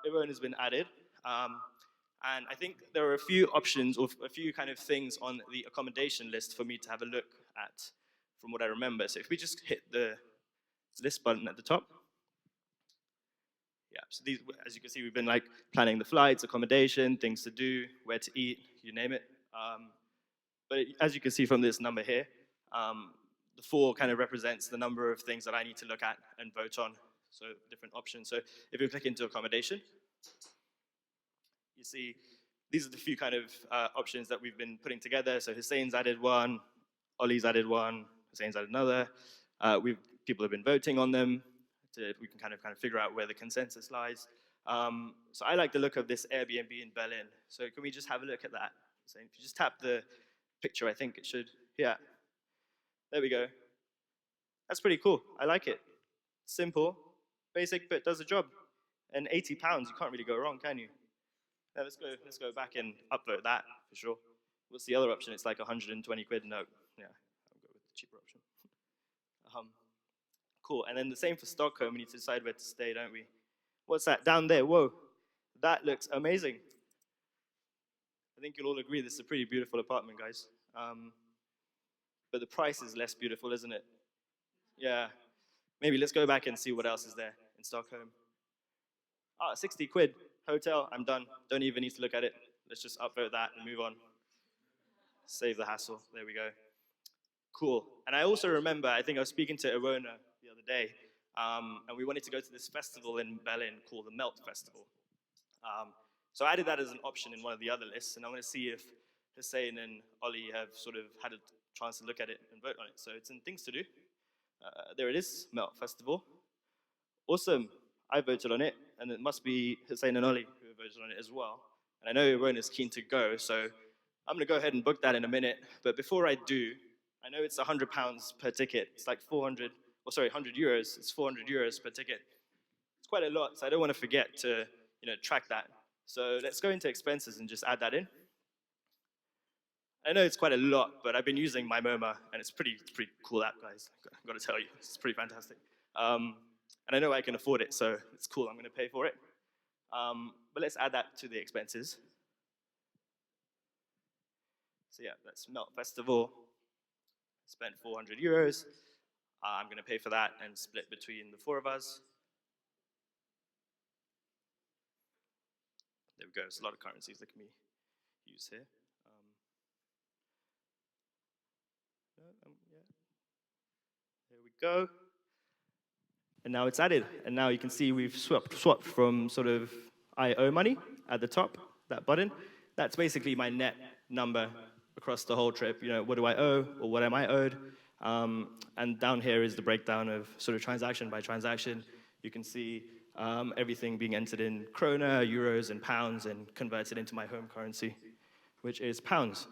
Everyone has been added. And I think there are a few options or a few kind of things on the accommodation list for me to have a look at from what I remember. So if we just hit the list button at the top. Yeah, so these, as you can see, we've been like planning the flights, accommodation, things to do, where to eat, you name it. But as you can see from this number here, the 4 kind of represents the number of things that I need to look at and vote on. So different options. So if you click into accommodation, you see these are the few kind of options that we've been putting together. So Hussein's added one, Ollie's added one, Hussein's added another. People have been voting on them. We can kind of figure out where the consensus lies. So I like the look of this Airbnb in Berlin. So can we just have a look at that? So if you just tap the picture, I think it should, yeah. There we go. That's pretty cool. I like it. Simple, basic, but does the job. And £80, you can't really go wrong, can you? Now let's go back and upvote that for sure. What's the other option? It's like 120 quid. No, yeah, I'll go with the cheaper option. Cool. And then the same for Stockholm. We need to decide where to stay, don't we? What's that down there? Whoa, that looks amazing. I think you'll all agree this is a pretty beautiful apartment, guys. But the price is less beautiful, isn't it? Yeah. Maybe let's go back and see what else is there in Stockholm. 60 quid, hotel, I'm done. Don't even need to look at it. Let's just upvote that and move on. Save the hassle, there we go. Cool, and I also remember, I think I was speaking to Iwona the other day, and we wanted to go to this festival in Berlin called the Melt Festival. So I added that as an option in one of the other lists, and I want to see if Hussein and Ollie have sort of had a chance to look at it and vote on it. So it's in things to do. There it is, Melt Festival. Awesome, I voted on it, and it must be Hussein and Ollie who have voted on it as well. And I know Iwona is keen to go, so I'm going to go ahead and book that in a minute. But before I do, I know it's £100 per ticket. It's like 100 euros. It's 400 euros per ticket. It's quite a lot, so I don't want to forget to, track that. So let's go into expenses and just add that in. I know it's quite a lot, but I've been using my MoMA, and it's pretty cool app, guys. I've got to tell you, it's pretty fantastic. And I know I can afford it, so it's cool. I'm going to pay for it. But let's add that to the expenses. So yeah, that's Melt Festival. Spent 400 euros. I'm going to pay for that and split between the 4 of us. There we go. There's a lot of currencies that can be used here. Yeah. There we go. And now it's added. And now you can see we've swapped from sort of I owe money at the top, that button. That's basically my net number across the whole trip. What do I owe or what am I owed? And down here is the breakdown of sort of transaction by transaction. You can see everything being entered in krona, euros, and pounds and converted into my home currency, which is pounds.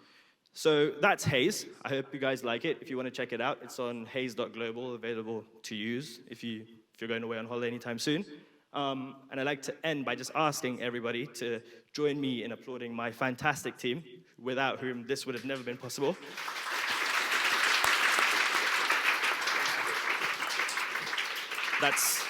So that's Haze. I hope you guys like it. If you want to check it out, it's on haze.global, available to use if you're going away on holiday anytime soon. And I'd like to end by just asking everybody to join me in applauding my fantastic team, without whom this would have never been possible. That's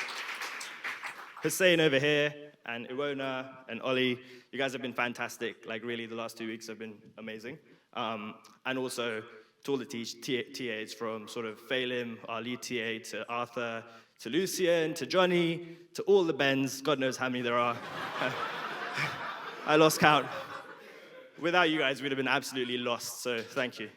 Hussein over here, and Iwona and Ollie. You guys have been fantastic. Like really, the last 2 weeks have been amazing. And also to all the TAs from sort of Phelim, our lead TA, to Arthur, to Lucian, to Johnny, to all the Bens. God knows how many there are. I lost count. Without you guys, we'd have been absolutely lost, so thank you.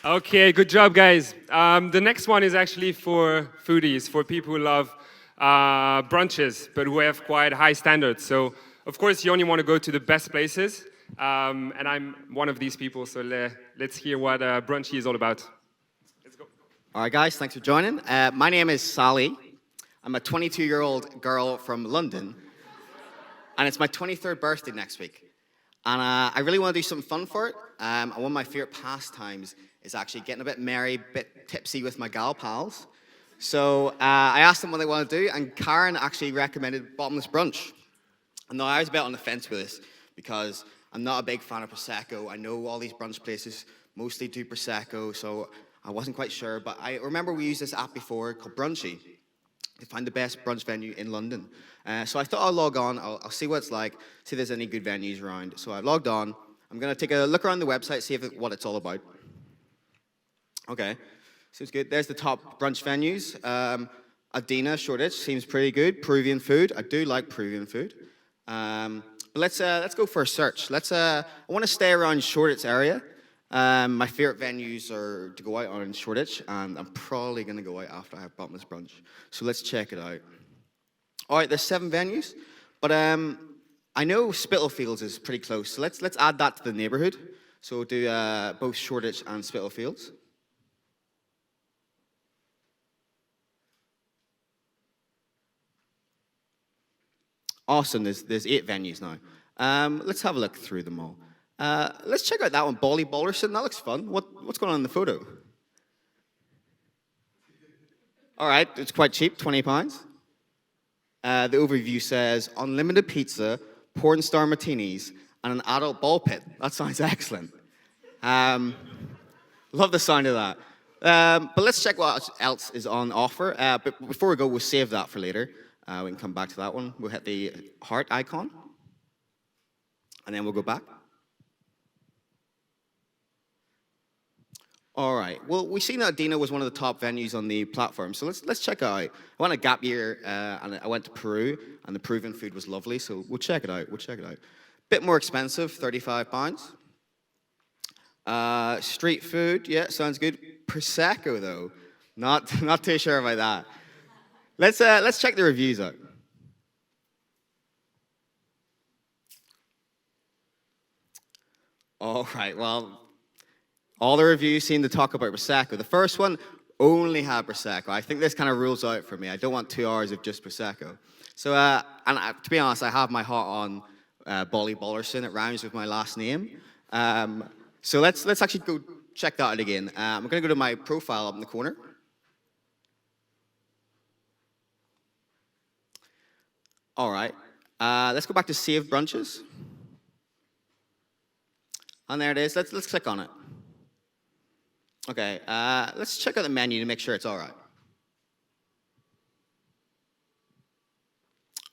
Okay, good job, guys. The next one is actually for foodies, for people who love brunches, but who have quite high standards. So, of course, you only want to go to the best places, and I'm one of these people, so let's hear what brunchy is all about. Let's go. All right, guys, thanks for joining. My name is Sally. I'm a 22-year-old girl from London, and it's my 23rd birthday next week. And I really want to do something fun for it. And one of my favorite pastimes is actually getting a bit merry, a bit tipsy with my gal pals. So I asked them what they want to do, and Karen actually recommended bottomless brunch. And now I was a bit on the fence with this because I'm not a big fan of Prosecco. I know all these brunch places mostly do Prosecco, so I wasn't quite sure. But I remember we used this app before called Brunchy to find the best brunch venue in London. So I thought I'll log on, I'll see what it's like, see if there's any good venues around. So I've logged on. I'm going to take a look around the website, see what it's all about. Okay, seems good. There's the top brunch venues. Adina, Shoreditch, seems pretty good. Peruvian food, I do like Peruvian food. But let's go for a search. I want to stay around Shoreditch area. My favorite venues are to go out on in Shoreditch, and I'm probably going to go out after I have bottomless brunch. So let's check it out. All right, there's 7 venues, but I know Spitalfields is pretty close, so let's add that to the neighborhood. So we'll do both Shoreditch and Spitalfields. Awesome, there's 8 venues now. Let's have a look through them all. Let's check out that one, Bolly Bollerson. That looks fun. What's going on in the photo? All right, it's quite cheap, £20. The overview says, unlimited pizza, porn star martinis, and an adult ball pit. That sounds excellent. Love the sound of that. But let's check what else is on offer. But before we go, we'll save that for later. We can come back to that one. We'll hit the heart icon, and then we'll go back. All right. Well, we've seen that Dina was one of the top venues on the platform, so let's check it out. I went a gap year, and I went to Peru, and the Peruvian food was lovely, so we'll check it out. Bit more expensive, £35. Street food, yeah, sounds good. Prosecco, though, not too sure about that. Let's check the reviews out. All right. Well, all the reviews seem to talk about Prosecco. The first one only had Prosecco. I think this kind of rules out for me. I don't want 2 hours of just Prosecco. So, to be honest, I have my heart on Bolly Bollerson. It rhymes with my last name. So let's actually go check that out again. I'm going to go to my profile up in the corner. All right. Let's go back to Save Brunches. And there it is. Let's click on it. Okay, let's check out the menu to make sure it's all right.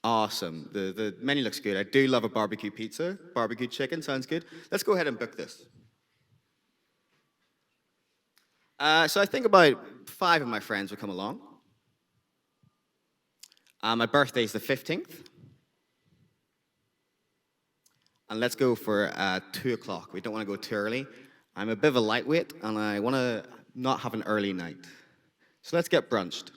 Awesome. The menu looks good. I do love a barbecue pizza. Barbecue chicken sounds good. Let's go ahead and book this. So I think about 5 of my friends will come along. My birthday is the 15th. And let's go for 2 o'clock. We don't want to go too early. I'm a bit of a lightweight, and I want to not have an early night. So let's get brunched.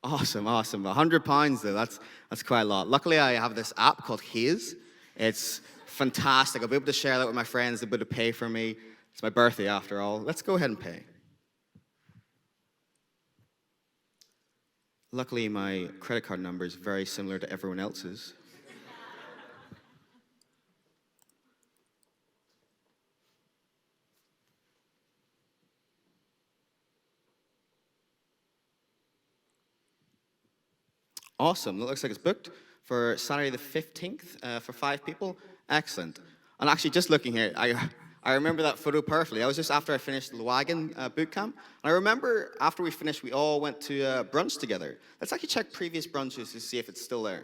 Awesome. £100 though, that's quite a lot. Luckily, I have this app called Haze. It's fantastic. I'll be able to share that with my friends. They'll be able to pay for me. It's my birthday after all. Let's go ahead and pay. Luckily, my credit card number is very similar to everyone else's. Awesome. That looks like it's booked for Saturday the 15th for 5 people. Excellent. And actually, just looking here, I I remember that photo perfectly. I was just after I finished the Wagon Bootcamp. And I remember after we finished, we all went to brunch together. Let's actually check previous brunches to see if it's still there.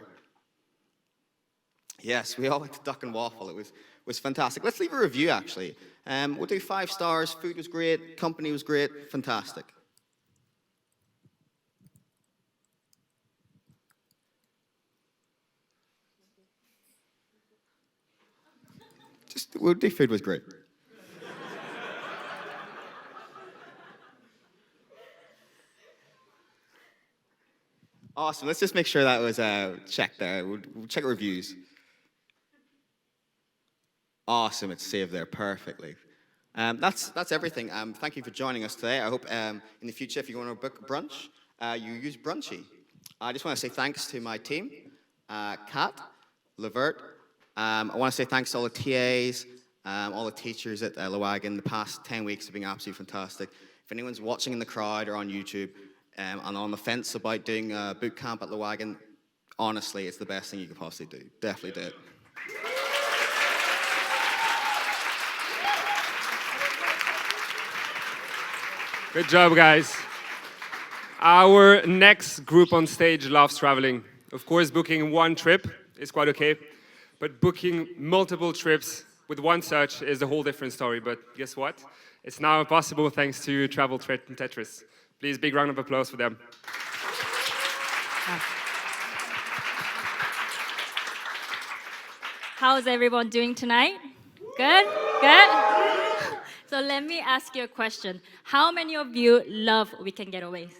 Yes, we all went to Duck and Waffle. It was fantastic. Let's leave a review, actually. We'll do 5 stars. Food was great. Company was great. Fantastic. We'll do food was great. Awesome. Let's just make sure that was checked there. We'll check reviews. Awesome. It's saved there perfectly. That's everything. Thank you for joining us today. I hope in the future, if you want to book brunch, you use Brunchy. I just want to say thanks to my team, Kat, Levert. I want to say thanks to all the TAs, all the teachers at Wagon. The past 10 weeks have been absolutely fantastic. If anyone's watching in the crowd or on YouTube and on the fence about doing boot camp at Wagon, honestly, it's the best thing you could possibly do. Definitely do it. Good job, guys. Our next group on stage loves traveling. Of course, booking one trip is quite okay, but booking multiple trips with one search is a whole different story. But guess what? It's now possible thanks to Travel Tetris. Please, big round of applause for them. How's everyone doing tonight? Good? Good? So let me ask you a question. How many of you love weekend getaways?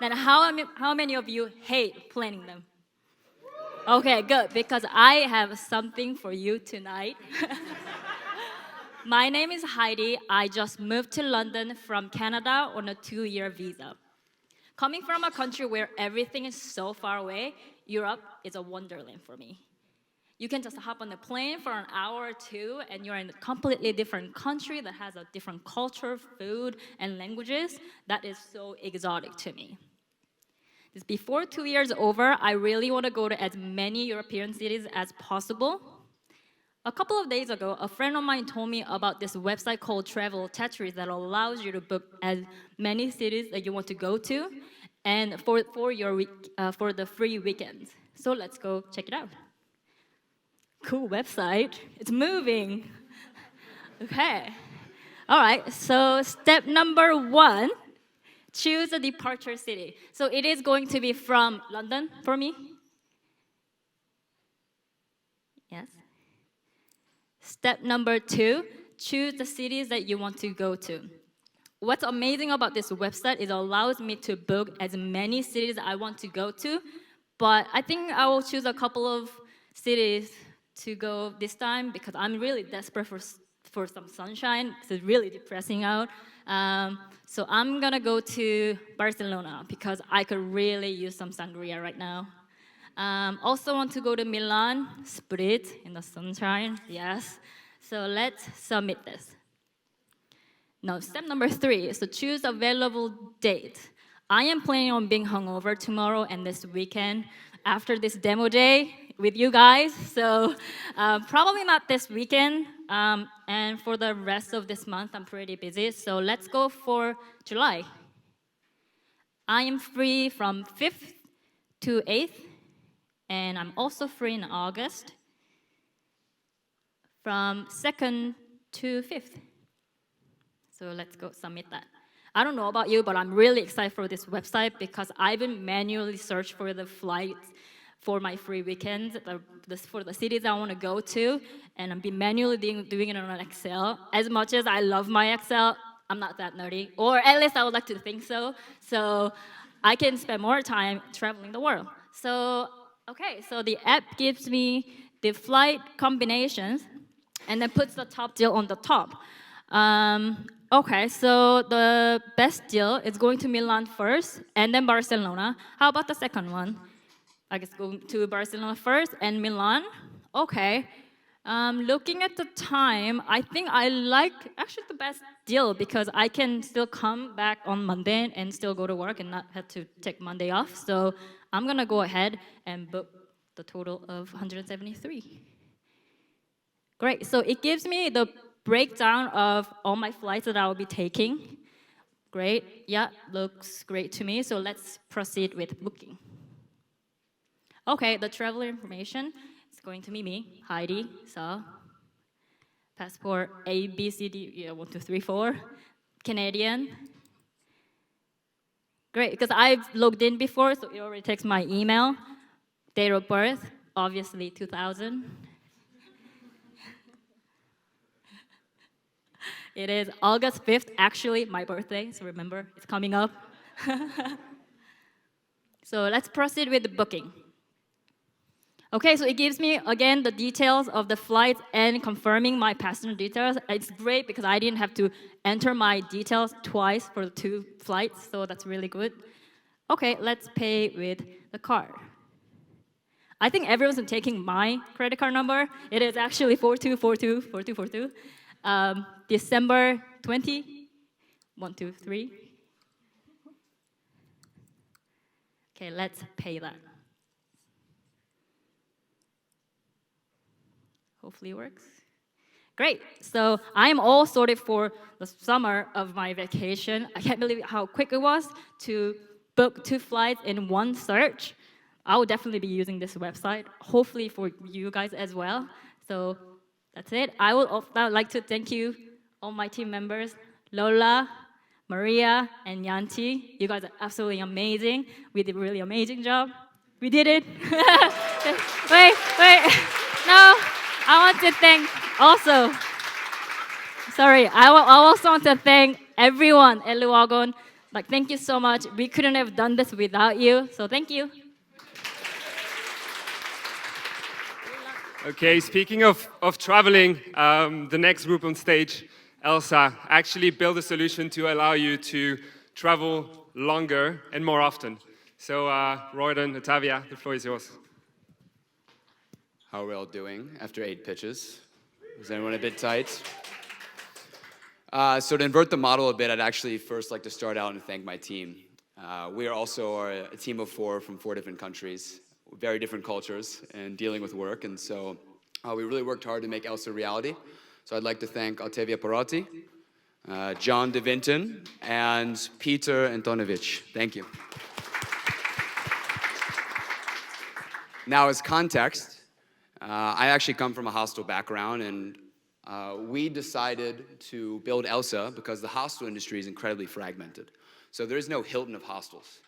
Then how many of you hate planning them? Okay, good, because I have something for you tonight. My name is Heidi. I just moved to London from Canada on a 2-year visa. Coming from a country where everything is so far away, Europe is a wonderland for me. You can just hop on a plane for an hour or two, and you're in a completely different country that has a different culture, food, and languages. That is so exotic to me. Before 2 years over, I really want to go to as many European cities as possible. A couple of days ago, a friend of mine told me about this website called Travel Tetris that allows you to book as many cities that you want to go to, and for the free weekends. So let's go check it out. Cool website. It's moving. Okay. All right. So step number 1, choose a departure city. So it is going to be from London for me. Yes. Step number 2, choose the cities that you want to go to. What's amazing about this website is it allows me to book as many cities I want to go to, but I think I will choose a couple of cities to go this time because I'm really desperate for some sunshine. It's really depressing out. So I'm gonna go to Barcelona because I could really use some sangria right now. Also want to go to Milan, Split in the sunshine, yes. So let's submit this. Now, step number 3 is to choose available date. I am planning on being hungover tomorrow and this weekend after this demo day with you guys, so probably not this weekend, and for the rest of this month, I'm pretty busy, so let's go for July. I am free from 5th to 8th, and I'm also free in August from 2nd to 5th. So let's go submit that. I don't know about you, but I'm really excited for this website because I've been manually searching for the flights for my free weekends, for the cities I want to go to, and I've been manually doing it on Excel. As much as I love my Excel, I'm not that nerdy, or at least I would like to think so. So I can spend more time traveling the world. So, okay, so the app gives me the flight combinations and then puts the top deal on the top. Okay, so the best deal is going to Milan first and then Barcelona. How about the second one? I guess go to Barcelona first and Milan. Okay. Looking at the time, I think I like actually the best deal because I can still come back on Monday and still go to work and not have to take Monday off. So I'm gonna go ahead and book the total of 173. Great, so it gives me the breakdown of all my flights that I will be taking. Great, yeah, looks great to me, so let's proceed with booking. Okay, the traveler information is going to be me, Heidi, so passport A, B, C, D, yeah, 1, 2, 3, 4, Canadian. Great, because I've logged in before, so it already takes my email, date of birth, obviously 2000. It is August 5th, actually my birthday, so remember, it's coming up. So let's proceed with the booking. Okay, so it gives me, again, the details of the flights and confirming my passenger details. It's great because I didn't have to enter my details twice for the 2 flights, so that's really good. Okay, let's pay with the card. I think everyone's taking my credit card number. It is actually 42424242. December 20, 1, 2, 3. Okay, let's pay that. Hopefully it works. Great, so I'm all sorted for the summer of my vacation. I can't believe how quick it was to book 2 flights in one search. I will definitely be using this website, hopefully for you guys as well. So that's it. I would like to thank you, all my team members, Lola, Maria, and Yanti. You guys are absolutely amazing. We did a really amazing job. We did it. Wait. No, I want to thank also. Sorry, I also want to thank everyone at Wagon. Like, thank you so much. We couldn't have done this without you. So thank you. Okay, speaking of traveling, the next group on stage, Elsa, actually built a solution to allow you to travel longer and more often. So, Royden, Ottavia, the floor is yours. How are we all doing after 8 pitches? Is anyone a bit tight? So to invert the model a bit, I'd actually first like to start out and thank my team. We are also a team of 4 from 4 different countries, very different cultures and dealing with work, and so we really worked hard to make Elsa a reality. So I'd like to thank Ottavia Parati, John De Vinton, and Peter Antonovich. Thank you. Now, as context, I actually come from a hostel background, and we decided to build Elsa because the hostel industry is incredibly fragmented. So there is no Hilton of hostels.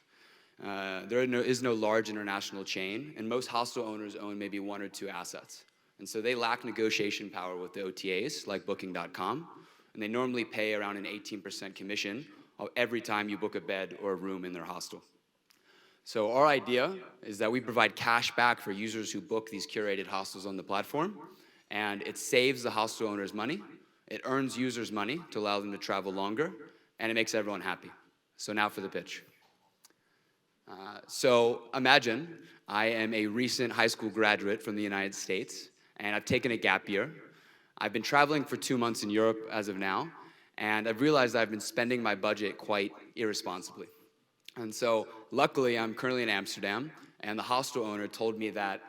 There is no large international chain, and most hostel owners own maybe 1 or 2 assets. And so they lack negotiation power with the OTAs, like Booking.com, and they normally pay around an 18% commission every time you book a bed or a room in their hostel. So our idea is that we provide cash back for users who book these curated hostels on the platform, and it saves the hostel owners money, it earns users money to allow them to travel longer, and it makes everyone happy. So now for the pitch. So imagine I am a recent high school graduate from the United States, and I've taken a gap year. I've been traveling for 2 months in Europe as of now, and I've realized I've been spending my budget quite irresponsibly. And so luckily, I'm currently in Amsterdam, and the hostel owner told me that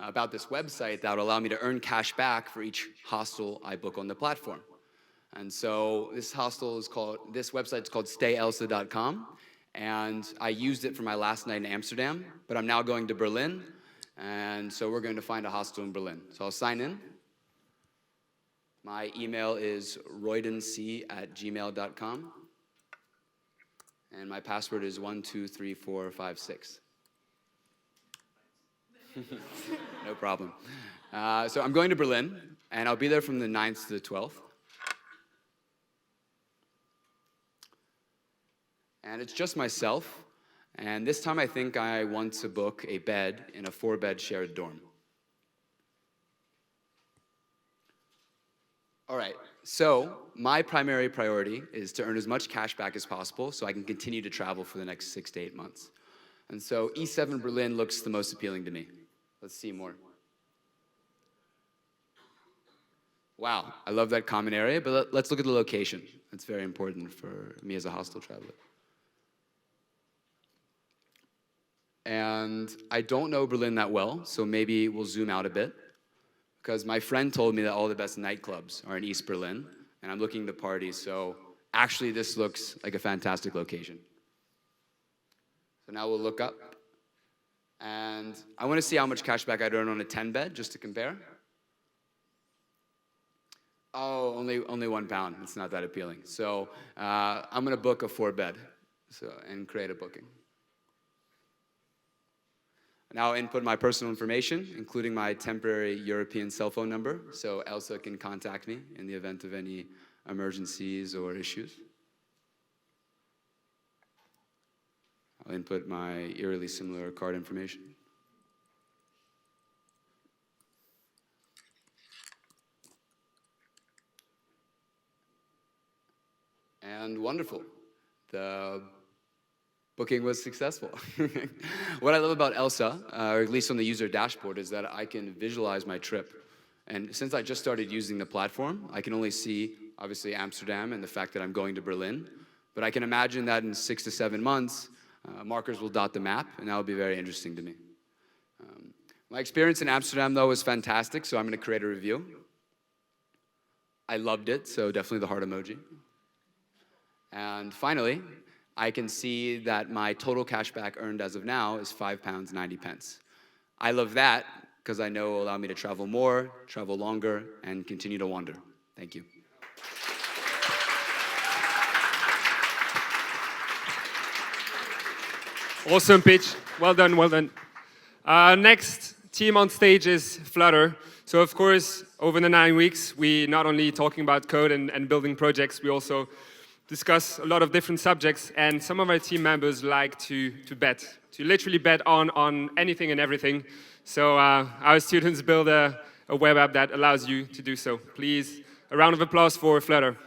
about this website that would allow me to earn cash back for each hostel I book on the platform. And so this website is called stayelsa.com, and I used it for my last night in Amsterdam, but I'm now going to Berlin, and so we're going to find a hostel in Berlin. So I'll sign in. My email is roydenc@gmail.com, and my password is 123456. No problem. So I'm going to Berlin, and I'll be there from the 9th to the 12th. And it's just myself, and this time I think I want to book a bed in a 4-bed shared dorm. All right, so my primary priority is to earn as much cash back as possible so I can continue to travel for the next 6 to 8 months. And so E7 Berlin looks the most appealing to me. Let's see more. Wow, I love that common area, but let's look at the location. That's very important for me as a hostel traveler. And I don't know Berlin that well, so maybe we'll zoom out a bit. because my friend told me that all the best nightclubs are in East Berlin, and I'm looking to party, so actually this looks like a fantastic location. So now we'll look up, and I want to see how much cashback I'd earn on a 10-bed, just to compare. Oh, only £1. It's not that appealing. So I'm gonna book a 4-bed, and create a booking. Now I'll input my personal information, including my temporary European cell phone number, so Elsa can contact me in the event of any emergencies or issues. I'll input my eerily similar card information. And wonderful. The booking was successful. What I love about Elsa, or at least on the user dashboard, is that I can visualize my trip. And since I just started using the platform, I can only see, obviously, Amsterdam and the fact that I'm going to Berlin. But I can imagine that in 6 to 7 months, markers will dot the map, and that will be very interesting to me. My experience in Amsterdam, though, was fantastic, so I'm going to create a review. I loved it, so definitely the heart emoji. And finally, I can see that my total cashback earned as of now is £5.90. I love that because I know it will allow me to travel more, travel longer, and continue to wander. Thank you. Awesome pitch. Well done, well done. Next team on stage is Flutter. So of course, over the 9 weeks, we not only talking about code and building projects, we also discuss a lot of different subjects, and some of our team members like to bet, to literally bet on anything and everything. So our students build a web app that allows you to do so. Please, a round of applause for Flutter.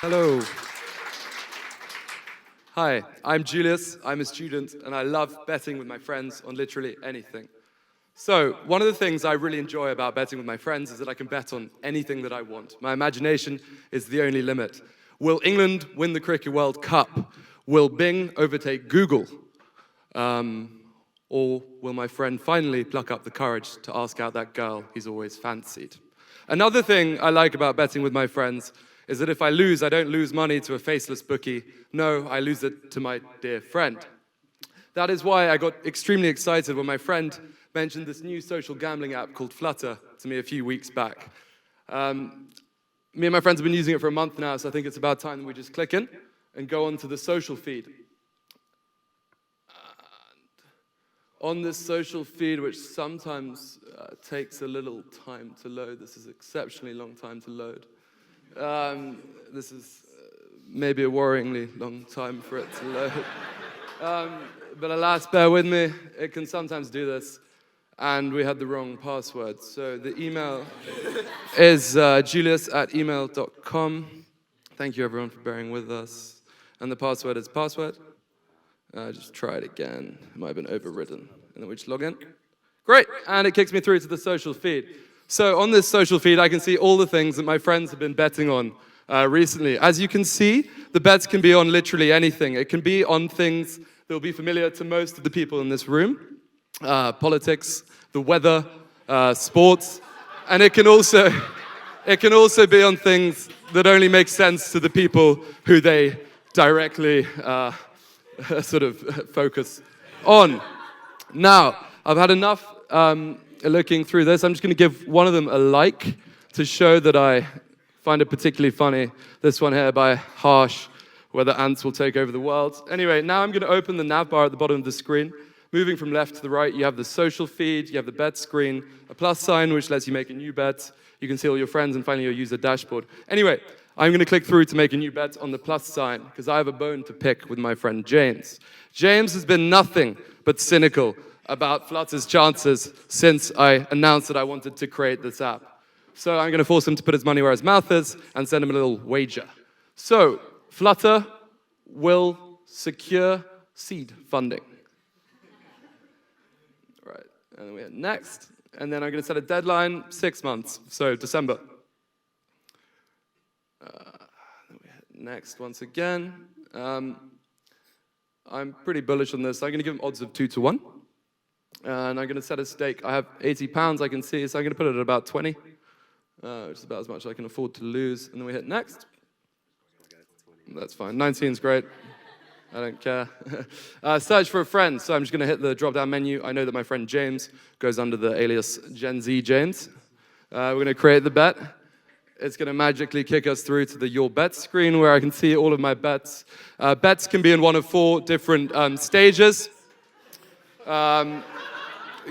Hello. Hi, I'm Julius, I'm a student, and I love betting with my friends on literally anything. So, one of the things I really enjoy about betting with my friends is that I can bet on anything that I want. My imagination is the only limit. Will England win the Cricket World Cup? Will Bing overtake Google? Or will my friend finally pluck up the courage to ask out that girl he's always fancied? Another thing I like about betting with my friends is that if I lose, I don't lose money to a faceless bookie. No, I lose it to my dear friend. That is why I got extremely excited when my friend mentioned this new social gambling app called Flutter to me a few weeks back. Me and my friends have been using it for a month now, so I think it's about time that we just click in and go onto the social feed. On this social feed, which sometimes takes a little time to load, this is an exceptionally long time to load. This is maybe a worryingly long time for it to load. But alas, bear with me, it can sometimes do this. And we had the wrong password. So the email is julius@email.com. Thank you everyone for bearing with us. And the password is password. Just try it again. It might have been overridden. And then we just log in. Great, and it kicks me through to the social feed. So on this social feed, I can see all the things that my friends have been betting on recently. As you can see, the bets can be on literally anything. It can be on things that will be familiar to most of the people in this room. Politics, the weather, sports, and it can also be on things that only make sense to the people who they directly sort of focus on. Now, I've had enough looking through this. I'm just going to give one of them a like to show that I find it particularly funny. This one here by Harsh, where the ants will take over the world. Anyway, now I'm going to open the nav bar at the bottom of the screen. Moving from left to the right, you have the social feed, you have the bet screen, a plus sign which lets you make a new bet. You can see all your friends and finally your user dashboard. Anyway, I'm going to click through to make a new bet on the plus sign because I have a bone to pick with my friend James. James has been nothing but cynical about Flutter's chances since I announced that I wanted to create this app. So I'm going to force him to put his money where his mouth is and send him a little wager. So Flutter will secure seed funding. Right, and then we hit next. And then I'm going to set a deadline, 6 months, so December. Then we hit next once again. I'm pretty bullish on this. I'm going to give him odds of 2 to 1. And I'm going to set a stake. I have 80 pounds, I can see, so I'm going to put it at about 20, which is about as much as I can afford to lose. And then we hit next. That's fine. 19 is great. I don't care. Search for a friend. So I'm just going to hit the drop-down menu. I know that my friend James goes under the alias Gen Z James. We're going to create the bet. It's going to magically kick us through to the Your Bets screen where I can see all of my bets. Bets can be in one of 4 different stages.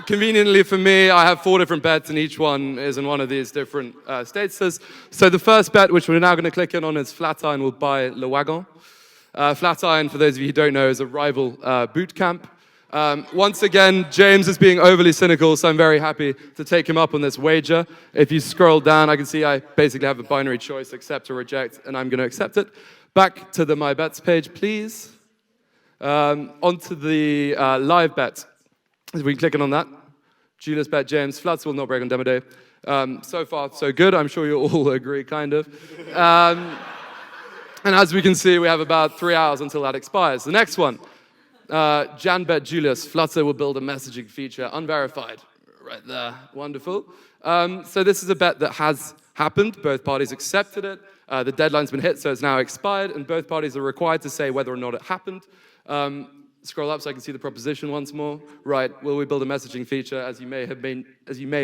Conveniently for me, I have 4 different bets, and each one is in one of these different statuses. So the first bet, which we're now going to click in on, is Flatiron will buy Le Wagon. Flatiron, for those of you who don't know, is a rival Bootcamp. Once again, James is being overly cynical, so I'm very happy to take him up on this wager. If you scroll down, I can see I basically have a binary choice, accept or reject, and I'm going to accept it. Back to the My Bets page, please. Onto the live bet. If we can click in on that. Julius bet James, floods will not break on demo day. So far, so good. I'm sure you all agree, kind of. And as we can see, we have about 3 hours until that expires. The next one, Jan bet Julius, Flutter will build a messaging feature, unverified. Right there, wonderful. So this is a bet that has happened. Both parties accepted it. The deadline's been hit, so it's now expired, and both parties are required to say whether or not it happened. Scroll up so I can see the proposition once more. Right, will we build a messaging feature? As you may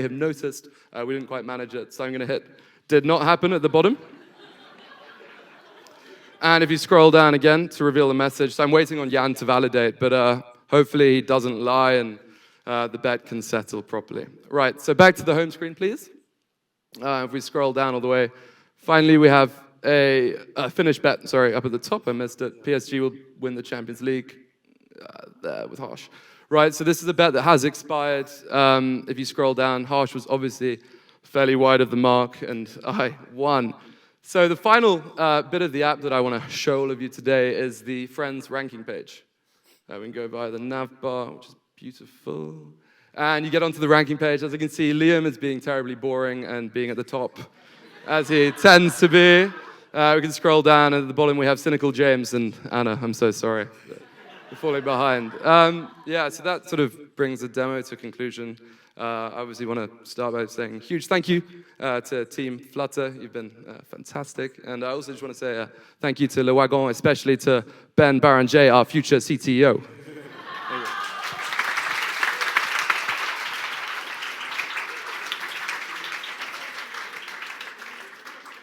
have noticed, we didn't quite manage it, so I'm going to hit did not happen at the bottom. And if you scroll down again to reveal the message, so I'm waiting on Jan to validate, but hopefully he doesn't lie and the bet can settle properly. Right, so back to the home screen, please. If we scroll down all the way, finally we have a finished bet. Sorry, up at the top, I missed it. PSG will win the Champions League. There with Harsh. Right, so this is a bet that has expired. If you scroll down, Harsh was obviously fairly wide of the mark, and I won. So the final bit of the app that I want to show all of you today is the Friends ranking page. We can go via the nav bar, which is beautiful. And you get onto the ranking page. As you can see, Liam is being terribly boring and being at the top, as he tends to be. We can scroll down, and at the bottom we have Cynical James and Anna. I'm so sorry. We're falling behind. Yeah, so that sort of brings the demo to a conclusion. I obviously want to start by saying a huge thank you to Team Flutter. You've been fantastic. And I also just want to say thank you to Le Wagon, especially to Ben Barangay, our future CTO.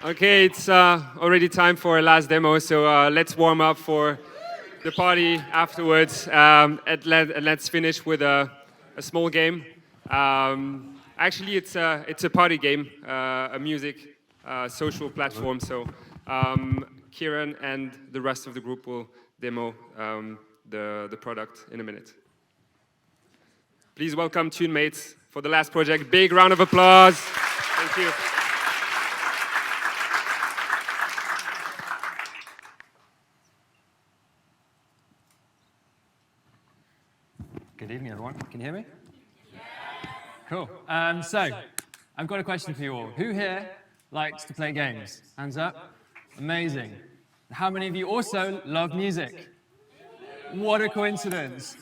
Okay, it's already time for a last demo, so let's warm up for the party afterwards. And let's finish with a small game. Actually, it's a party game, a music social platform. So Kieran and the rest of the group will demo the product in a minute. Please welcome TuneMates for the last project. Big round of applause. Thank you. Good evening, everyone. Can you hear me? Yeah. Cool. So, I've got a question for you all. Who here likes to play games? Hands up. Amazing. How many of you also love music? What a coincidence.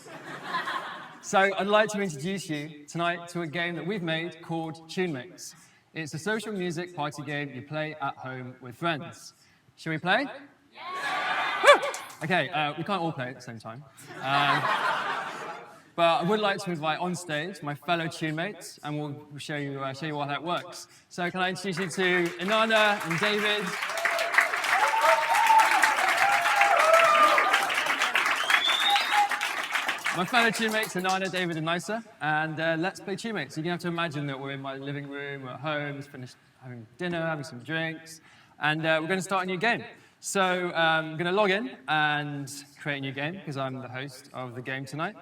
So, I'd like to introduce you tonight to a game that we've made called TuneMates. It's a social music party game you play at home with friends. Shall we play? Yes. Okay, we can't all play at the same time. But I would like to invite on stage my fellow TuneMates, and we'll show you how that works. So can I introduce you to Inanna and David? My fellow TuneMates, Inanna, David, and Nisa, and let's play TuneMates. You're gonna have to imagine that we're in my living room, we're at home, just finished having dinner, having some drinks, and we're gonna start a new game. So I'm gonna log in and create a new game, because I'm the host of the game tonight.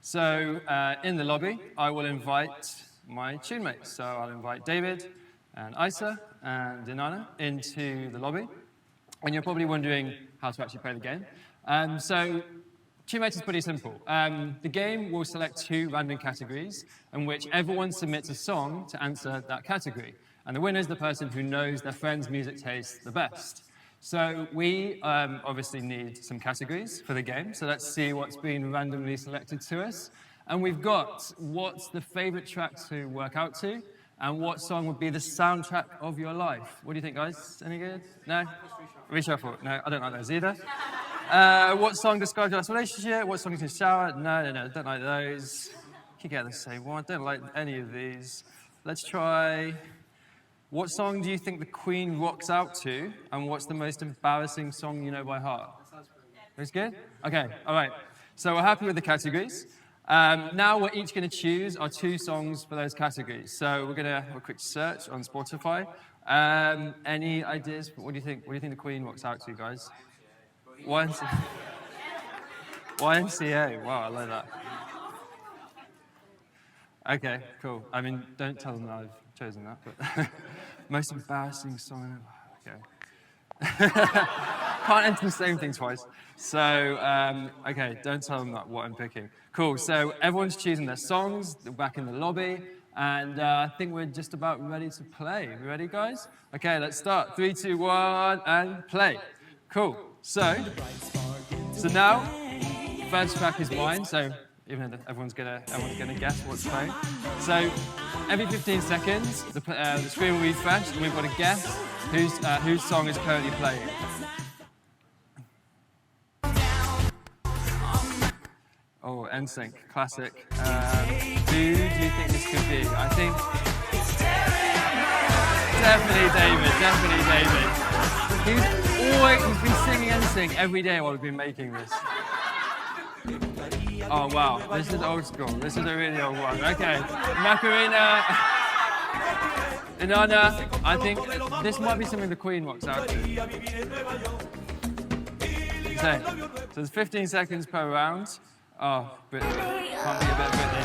So in the lobby, I will invite my TuneMates. So I'll invite David and Isa and Inanna into the lobby. And you're probably wondering how to actually play the game. So TuneMates is pretty simple. The game will select 2 random categories in which everyone submits a song to answer that category. And the winner is the person who knows their friend's music taste the best. So we obviously need some categories for the game, so let's see what's been randomly selected to us. And we've got what's the favorite track to work out to, and what song would be the soundtrack of your life. What do you think, guys? Any good? No? Reshuffle? No, I don't like those either. What song describes your last relationship? What song is in the shower? No, don't like those. You get the same one. Don't like any of these. Let's try. What song do you think the Queen rocks out to, and what's the most embarrassing song you know by heart? That's good? Okay, all right. So we're happy with the categories. Now we're each going to choose our 2 songs for those categories. So we're going to have a quick search on Spotify. Any ideas? What do you think? What do you think the Queen rocks out to, guys? YMCA. Wow, I like that. Okay, cool. I mean, don't tell them that I've chosen that, but most embarrassing song. Okay. Can't enter the same thing twice. So, okay, don't tell them that what I'm picking. Cool, so everyone's choosing their songs. They're back in the lobby, and I think we're just about ready to play. You ready, guys? Okay, let's start. 3, 2, 1, and play. Cool. So now, first track is mine. So even though everyone's gonna guess what's playing. So every 15 seconds, the screen will refresh, and we've got to guess whose song is currently playing. Oh, NSYNC, classic. Who do you think this could be? I think definitely David. He's been singing NSYNC every day while we've been making this. Oh wow, this is old school. This is a really old one. Okay, Macarena, Inanna. I think this might be something the Queen rocks out to. So there's 15 seconds per round. Oh, Britney. Can't be a bit Britney.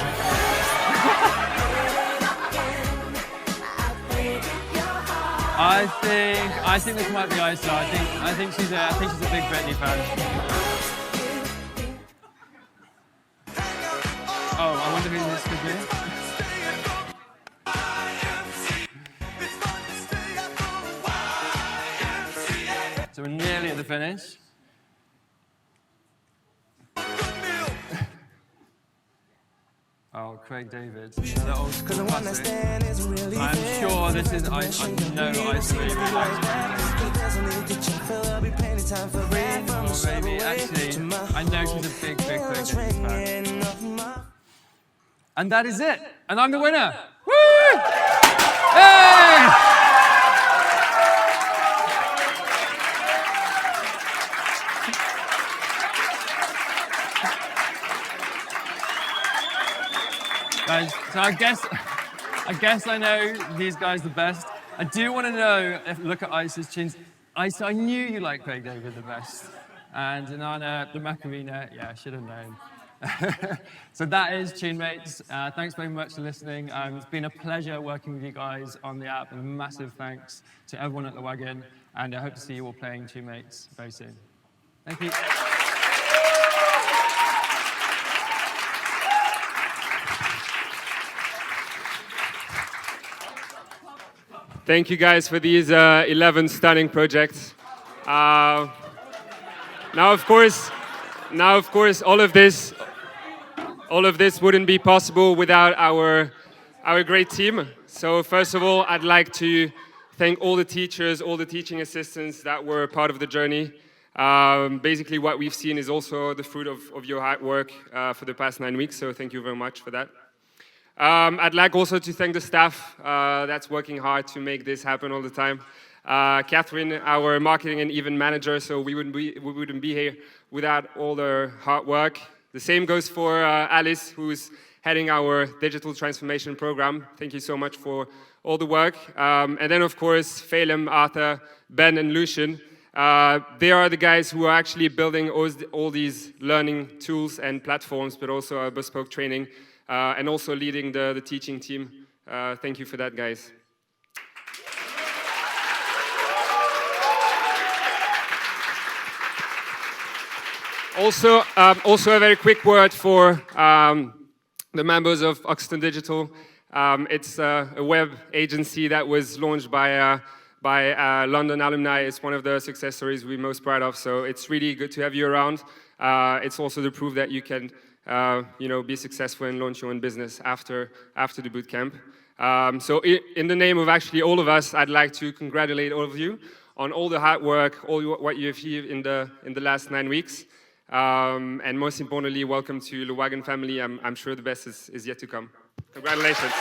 I think this might be Isa. I think she's a big Britney fan. Oh, I wonder who this could be. So we're nearly at the finish. Oh, Craig David. The old school classic. I'm sure this is I know Ice Baby. Baby. Actually, I know she's a big Craig David fan. And that is it. And I'm the winner. Woo! Hey! Guys, so I guess I know these guys the best. I do want to know look at Isa's chins. Isa, I knew you liked Craig David the best. And Inanna, the Macarena, yeah, I should have known. So that is Tunemates. Thanks very much for listening. It's been a pleasure working with you guys on the app, and a massive thanks to everyone at the Wagon. And I hope to see you all playing Tunemates very soon. Thank you. Thank you guys for these 11 stunning projects. Now, of course, all of this wouldn't be possible without our great team. So first of all, I'd like to thank all the teachers, all the teaching assistants that were part of the journey. Basically, what we've seen is also the fruit of your hard work for the past 9 weeks. So thank you very much for that. I'd like also to thank the staff that's working hard to make this happen all the time. Catherine, our marketing and event manager, so we wouldn't be here without all their hard work. The same goes for Alice, who's heading our digital transformation program. Thank you so much for all the work. And then, of course, Phelim, Arthur, Ben, and Lucian. They are the guys who are actually building all these learning tools and platforms, but also our bespoke training. And also leading the teaching team. Thank you for that, guys. Also a very quick word for the members of Oxton Digital. It's a web agency that was launched by London alumni. It's one of the success stories we're most proud of. So it's really good to have you around. It's also the proof that you can be successful and launch your own business after the bootcamp. So in the name of actually all of us, I'd like to congratulate all of you on all the hard work, what you achieved in the last 9 weeks. And most importantly, welcome to the Wagon family. I'm sure the best is yet to come. Congratulations.